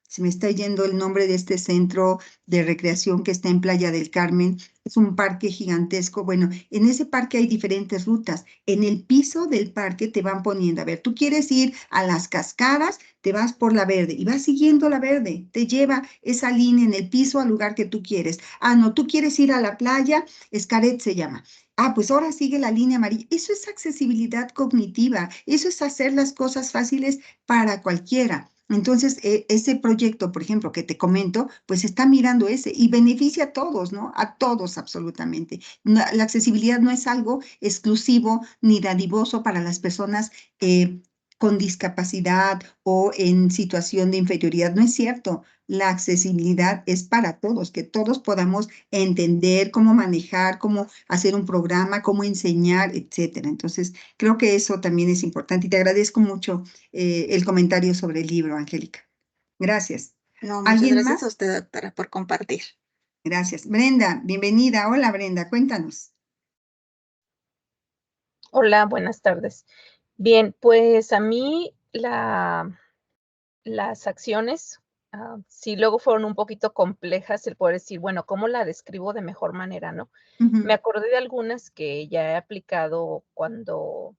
se me está yendo el nombre de este centro de recreación que está en Playa del Carmen, es un parque gigantesco. Bueno, en ese parque hay diferentes rutas. En el piso del parque te van poniendo, a ver, tú quieres ir a las cascadas, te vas por la verde y vas siguiendo la verde, te lleva esa línea en el piso al lugar que tú quieres. Ah, no, tú quieres ir a la playa, Xcaret se llama. Ah, pues ahora sigue la línea amarilla. Eso es accesibilidad cognitiva, eso es hacer las cosas fáciles para cualquiera. Entonces, ese proyecto, por ejemplo, que te comento, pues está mirando ese y beneficia a todos, ¿no? A todos absolutamente. La accesibilidad no es algo exclusivo ni dadivoso para las personas con discapacidad o en situación de inferioridad. No es cierto. La accesibilidad es para todos, que todos podamos entender cómo manejar, cómo hacer un programa, cómo enseñar, etcétera. Entonces, creo que eso también es importante y te agradezco mucho el comentario sobre el libro, Angélica. Gracias. No, muchas ¿Alguien gracias más? a usted, doctora, por compartir. Gracias. Brenda, bienvenida. Hola, Brenda, cuéntanos. Hola, buenas tardes. Bien, pues a mí las acciones, sí luego fueron un poquito complejas el poder decir, bueno, ¿cómo la describo de mejor manera, no? Me acordé de algunas que ya he aplicado cuando,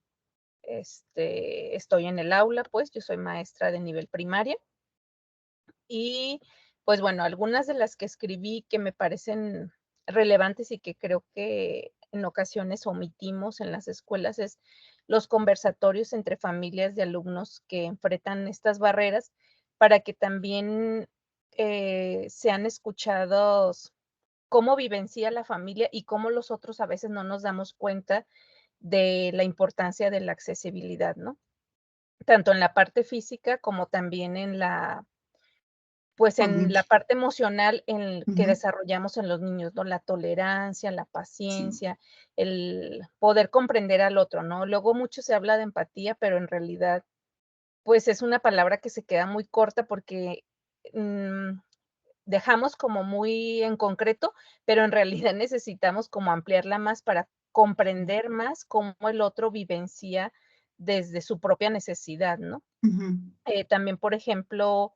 estoy en el aula, pues, yo soy maestra de nivel primaria y, pues, bueno, algunas de las que escribí que me parecen relevantes y que creo que en ocasiones omitimos en las escuelas es los conversatorios entre familias de alumnos que enfrentan estas barreras para que también, sean escuchados cómo vivencia la familia y cómo los otros a veces no nos damos cuenta de la importancia de la accesibilidad, ¿no? Tanto en la parte física como también en pues, en la parte emocional en que Ujú, desarrollamos en los niños, ¿no? La tolerancia, la sí. paciencia, el poder comprender al otro, ¿no? Luego mucho se habla de empatía, pero en realidad, pues, es una palabra que se queda muy corta porque, mm, dejamos como muy en concreto, pero en realidad necesitamos como ampliarla más para comprender más cómo el otro vivencia desde su propia necesidad, ¿no? Ujú, También, por ejemplo,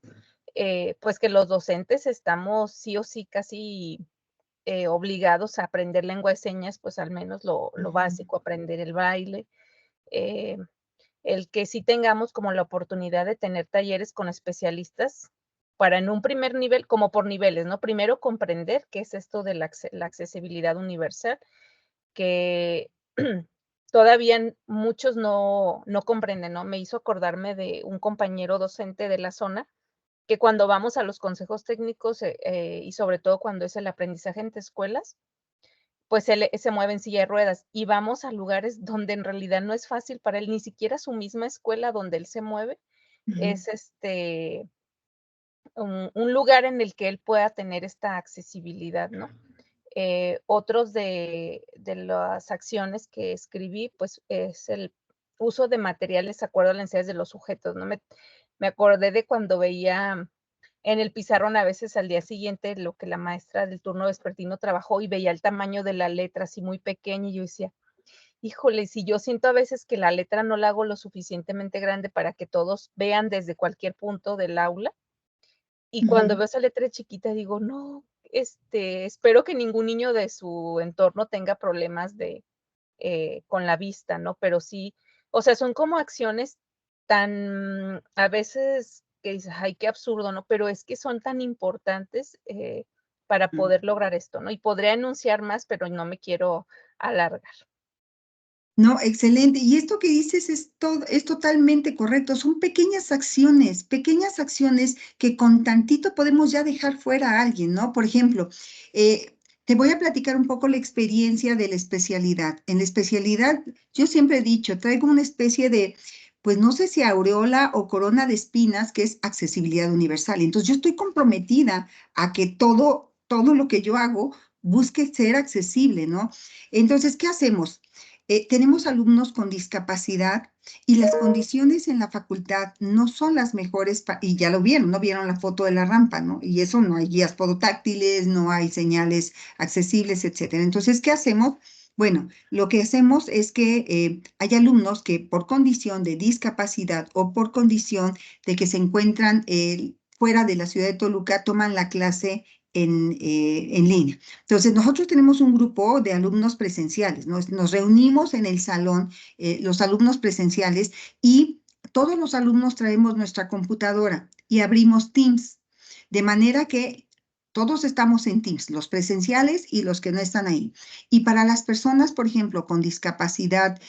pues que los docentes estamos sí o sí casi obligados a aprender lengua de señas, pues al menos lo ujú, básico, aprender el baile, eh, el que sí tengamos como la oportunidad de tener talleres con especialistas para en un primer nivel, como por niveles, ¿no? Primero comprender qué es esto de la accesibilidad universal, que todavía muchos no comprenden, ¿no? Me hizo acordarme de un compañero docente de la zona que cuando vamos a los consejos técnicos, y sobre todo cuando es el aprendizaje entre escuelas, pues él se mueve en silla de ruedas y vamos a lugares donde en realidad no es fácil para él, ni siquiera su misma escuela donde él se mueve ujú, es, un lugar en el que él pueda tener esta accesibilidad, ¿no? Otros de las acciones que escribí, pues, es el uso de materiales de acuerdo a las necesidades de los sujetos, ¿no? Me acordé de cuando veía en el pizarrón a veces al día siguiente lo que la maestra del turno vespertino trabajó y veía el tamaño de la letra así muy pequeña y yo decía, híjole, si yo siento a veces que la letra no la hago lo suficientemente grande para que todos vean desde cualquier punto del aula, y cuando Ujú. veo esa letra chiquita digo, no, espero que ningún niño de su entorno tenga problemas con la vista, ¿no? Pero sí, o sea, son como acciones tan, a veces que dices, ay, qué absurdo, ¿no? Pero es que son tan importantes para poder lograr esto, ¿no? Y podría enunciar más, pero no me quiero alargar. No, excelente. Y esto que dices es totalmente correcto. Son pequeñas acciones que con tantito podemos ya dejar fuera a alguien, ¿no? Por ejemplo, te voy a platicar un poco la experiencia de la especialidad. En la especialidad, yo siempre he dicho, traigo una especie de, pues no sé si aureola o corona de espinas, que es accesibilidad universal. Entonces, yo estoy comprometida a que todo lo que yo hago busque ser accesible, ¿no? Entonces, ¿qué hacemos? Tenemos alumnos con discapacidad y las condiciones en la facultad no son las mejores, y ya lo vieron, ¿no? Vieron la foto de la rampa, ¿no? Y eso no hay guías podotáctiles, no hay señales accesibles, etcétera. Entonces, ¿qué hacemos? Bueno, lo que hacemos es que hay alumnos que por condición de discapacidad o por condición de que se encuentran fuera de la ciudad de Toluca, toman la clase en línea. Entonces, nosotros tenemos un grupo de alumnos presenciales, nos reunimos en el salón, los alumnos presenciales, y todos los alumnos traemos nuestra computadora y abrimos Teams, de manera que todos estamos en Teams, los presenciales y los que no están ahí. Y para las personas, por ejemplo, con discapacidad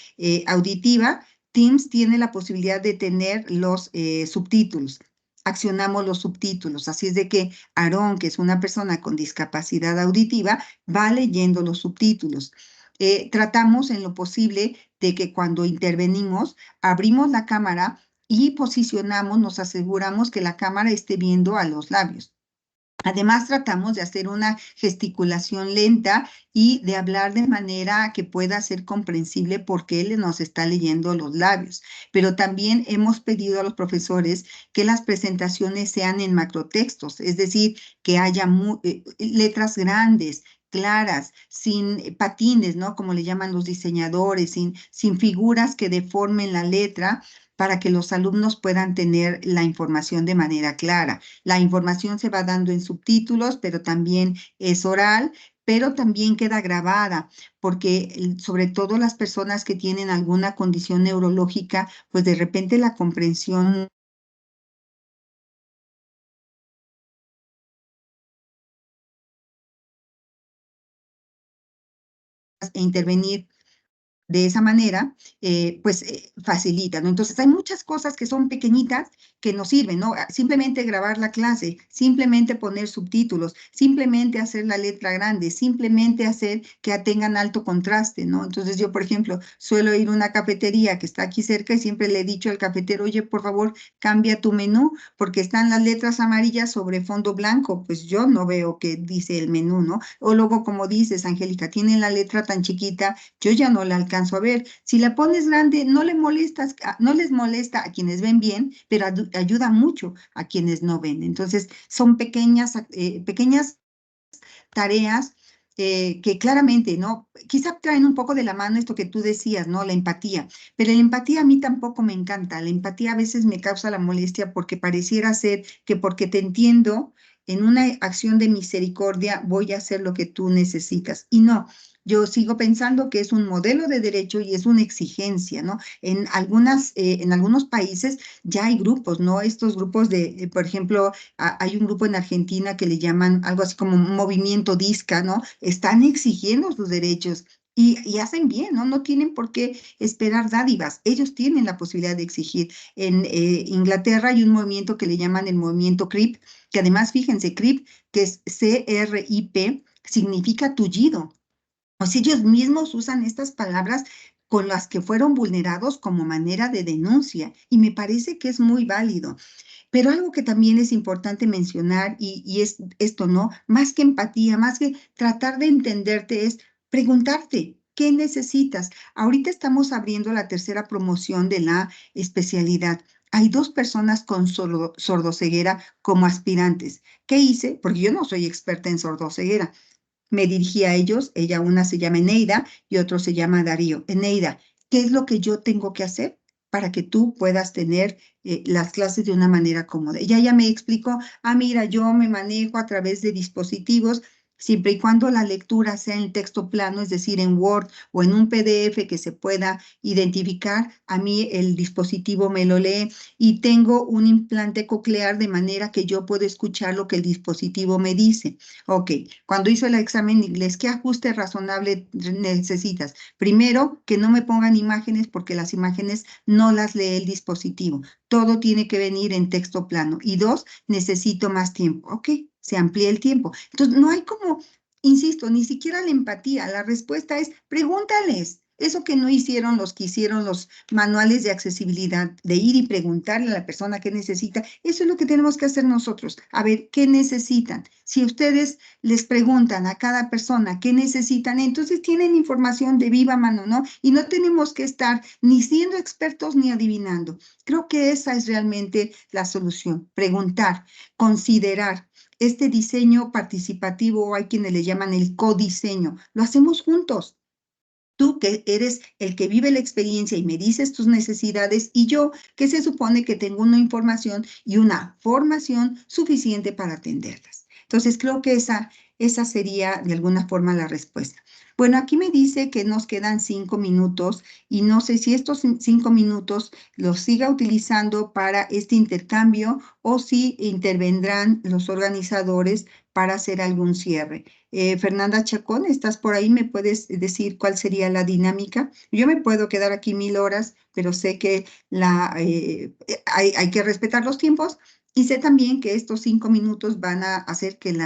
auditiva, Teams tiene la posibilidad de tener los subtítulos. Accionamos los subtítulos, así es de que Aarón, que es una persona con discapacidad auditiva, va leyendo los subtítulos. Tratamos en lo posible de que cuando intervenimos, abrimos la cámara y posicionamos, nos aseguramos que la cámara esté viendo a los labios. Además, tratamos de hacer una gesticulación lenta y de hablar de manera que pueda ser comprensible porque él nos está leyendo los labios. Pero también hemos pedido a los profesores que las presentaciones sean en macrotextos, es decir, que haya letras grandes, claras, sin patines, ¿no? Como le llaman los diseñadores, sin figuras que deformen la letra, para que los alumnos puedan tener la información de manera clara. La información se va dando en subtítulos, pero también es oral, pero también queda grabada, porque sobre todo las personas que tienen alguna condición neurológica, pues de repente la comprensión e intervenir de esa manera, pues facilita, ¿no? Entonces hay muchas cosas que son pequeñitas que nos sirven, ¿no? Simplemente grabar la clase, simplemente poner subtítulos, simplemente hacer la letra grande, simplemente hacer que tengan alto contraste, ¿no? Entonces yo, por ejemplo, suelo ir a una cafetería que está aquí cerca y siempre le he dicho al cafetero, oye, por favor, cambia tu menú porque están las letras amarillas sobre fondo blanco, pues yo no veo qué dice el menú, ¿no? O luego, como dices, Angélica, tienen la letra tan chiquita, yo ya no la alcanzo a ver. Si la pones grande, no les molesta a quienes ven bien, pero ayuda mucho a quienes no ven. Entonces, son pequeñas tareas que claramente, ¿no? Quizá traen un poco de la mano esto que tú decías, ¿no? La empatía. Pero la empatía a mí tampoco me encanta. La empatía a veces me causa la molestia porque pareciera ser que porque te entiendo, en una acción de misericordia voy a hacer lo que tú necesitas. Y no, yo sigo pensando que es un modelo de derecho y es una exigencia, ¿no? En algunos países ya hay grupos, ¿no? Estos grupos por ejemplo, hay un grupo en Argentina que le llaman algo así como un movimiento DISCA, ¿no? Están exigiendo sus derechos. Y hacen bien, ¿no? No tienen por qué esperar dádivas. Ellos tienen la posibilidad de exigir. En Inglaterra hay un movimiento que le llaman el movimiento CRIP, que además, fíjense, CRIP, que es CRIP, significa tullido. O sea, ellos mismos usan estas palabras con las que fueron vulnerados como manera de denuncia, y me parece que es muy válido. Pero algo que también es importante mencionar, y es esto, ¿no? Más que empatía, más que tratar de entenderte, es preguntarte, ¿qué necesitas? Ahorita estamos abriendo la tercera promoción de la especialidad. hay 2 personas con sordoceguera como aspirantes. ¿Qué hice? Porque yo no soy experta en sordoceguera. Me dirigí a ellos, una se llama Eneida y otro se llama Darío. Eneida, ¿qué es lo que yo tengo que hacer para que tú puedas tener las clases de una manera cómoda? Ella me explicó, mira, yo me manejo a través de dispositivos, siempre y cuando la lectura sea en texto plano, es decir, en Word o en un PDF que se pueda identificar, a mí el dispositivo me lo lee y tengo un implante coclear de manera que yo puedo escuchar lo que el dispositivo me dice. Ok, cuando hizo el examen de inglés, ¿qué ajuste razonable necesitas? Primero, que no me pongan imágenes porque las imágenes no las lee el dispositivo. Todo tiene que venir en texto plano. Y 2, necesito más tiempo. Ok, se amplía el tiempo. Entonces, no hay como, insisto, ni siquiera la empatía. La respuesta es, pregúntales. Eso que no hicieron los que hicieron los manuales de accesibilidad, de ir y preguntarle a la persona qué necesita, eso es lo que tenemos que hacer nosotros. A ver, ¿qué necesitan? Si ustedes les preguntan a cada persona qué necesitan, entonces tienen información de viva mano, ¿no? Y no tenemos que estar ni siendo expertos ni adivinando. Creo que esa es realmente la solución. Preguntar, considerar. Este diseño participativo, hay quienes le llaman el codiseño, lo hacemos juntos. Tú que eres el que vive la experiencia y me dices tus necesidades y yo que se supone que tengo una información y una formación suficiente para atenderlas. Entonces creo que esa sería de alguna forma la respuesta. Bueno, aquí me dice que nos quedan 5 minutos y no sé si estos 5 minutos los siga utilizando para este intercambio o si intervendrán los organizadores para hacer algún cierre. Fernanda Chacón, ¿estás por ahí? ¿Me puedes decir cuál sería la dinámica? Yo me puedo quedar aquí 1000 horas, pero sé que hay que respetar los tiempos y sé también que estos 5 minutos van a hacer que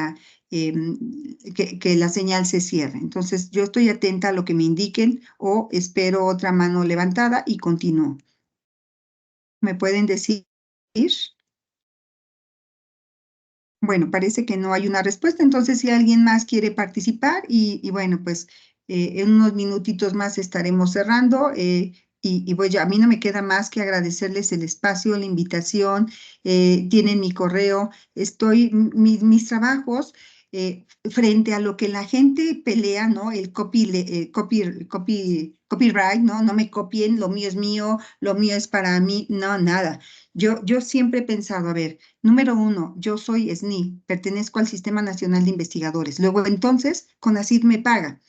que la señal se cierre. Entonces, yo estoy atenta a lo que me indiquen o espero otra mano levantada y continúo. ¿Me pueden decir? Bueno, parece que no hay una respuesta, entonces si alguien más quiere participar y bueno, pues en unos minutitos más estaremos cerrando y pues a mí no me queda más que agradecerles el espacio, la invitación, tienen mi correo, mis trabajos frente a lo que la gente pelea, ¿no? El copyright, ¿no? No me copien, lo mío es mío, lo mío es para mí, no, nada. Yo siempre he pensado, a ver, número 1, yo soy SNI, pertenezco al Sistema Nacional de Investigadores. Luego, entonces, CONACYT me paga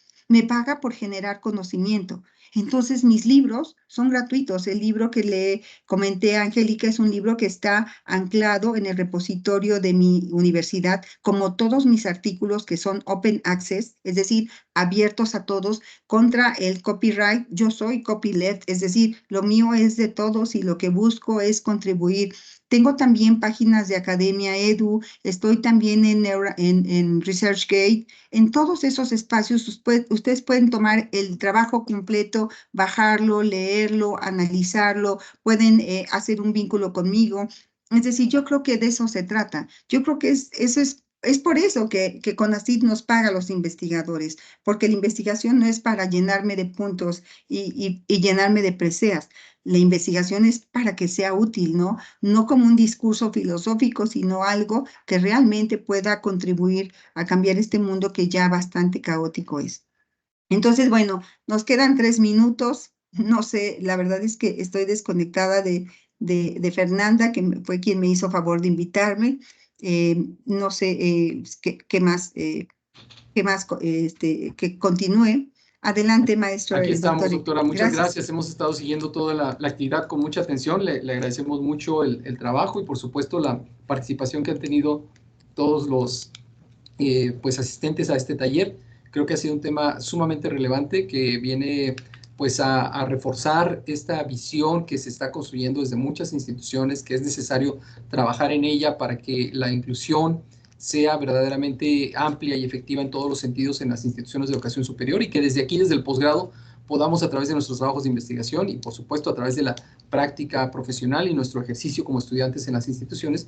por generar conocimiento. Entonces, mis libros son gratuitos. El libro que le comenté a Angélica es un libro que está anclado en el repositorio de mi universidad, como todos mis artículos que son open access, es decir, abiertos a todos contra el copyright. Yo soy copyleft, es decir, lo mío es de todos y lo que busco es contribuir. Tengo también páginas de Academia Edu, estoy también en ResearchGate. En todos esos espacios ustedes pueden tomar el trabajo completo, bajarlo, leerlo, analizarlo, pueden hacer un vínculo conmigo. Es decir, yo creo que de eso se trata. Yo creo que es por eso que CONACYT nos paga a los investigadores, porque la investigación no es para llenarme de puntos y llenarme de preseas. La investigación es para que sea útil, ¿no? No como un discurso filosófico, sino algo que realmente pueda contribuir a cambiar este mundo que ya bastante caótico es. Entonces, bueno, nos quedan 3 minutos. No sé, la verdad es que estoy desconectada de Fernanda, que fue quien me hizo favor de invitarme. No sé qué más, que continúe. Adelante, maestro. Aquí estamos, doctora. Muchas Gracias. gracias. Hemos estado siguiendo toda la actividad con mucha atención. Le agradecemos mucho el trabajo y, por supuesto, la participación que han tenido todos los pues, asistentes a este taller. Creo que ha sido un tema sumamente relevante que viene pues, a reforzar esta visión que se está construyendo desde muchas instituciones, que es necesario trabajar en ella para que la inclusión sea verdaderamente amplia y efectiva en todos los sentidos en las instituciones de educación superior y que desde aquí, desde el posgrado, podamos a través de nuestros trabajos de investigación y, por supuesto, a través de la práctica profesional y nuestro ejercicio como estudiantes en las instituciones,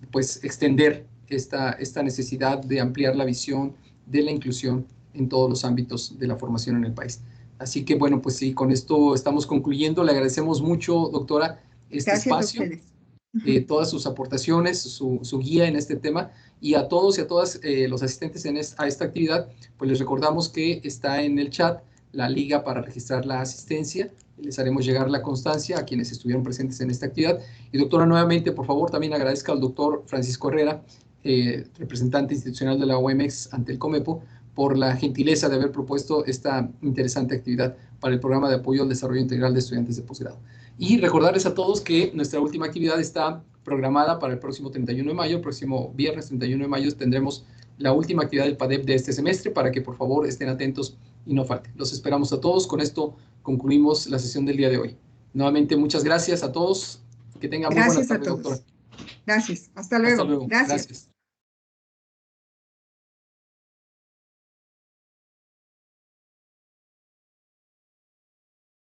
pues extender esta necesidad de ampliar la visión de la inclusión en todos los ámbitos de la formación en el país. Así que, bueno, pues sí, con esto estamos concluyendo. Le agradecemos mucho, doctora, este Gracias espacio. a ustedes. todas sus aportaciones, su guía en este tema, y a todos y a todas los asistentes a esta actividad, pues les recordamos que está en el chat la liga para registrar la asistencia. Les haremos llegar la constancia a quienes estuvieron presentes en esta actividad. Y doctora, nuevamente, por favor, también agradezca al doctor Francisco Herrera, representante institucional de la OMX ante el COMEPO, por la gentileza de haber propuesto esta interesante actividad para el programa de apoyo al desarrollo integral de estudiantes de posgrado. Y recordarles a todos que nuestra última actividad está programada para el próximo 31 de mayo, el próximo viernes 31 de mayo tendremos la última actividad del PADEP de este semestre, para que por favor estén atentos y no falten. Los esperamos a todos. Con esto concluimos la sesión del día de hoy. Nuevamente, muchas gracias a todos. Que tengan muy buena tarde, doctora. Gracias. Hasta luego. Hasta luego. Gracias.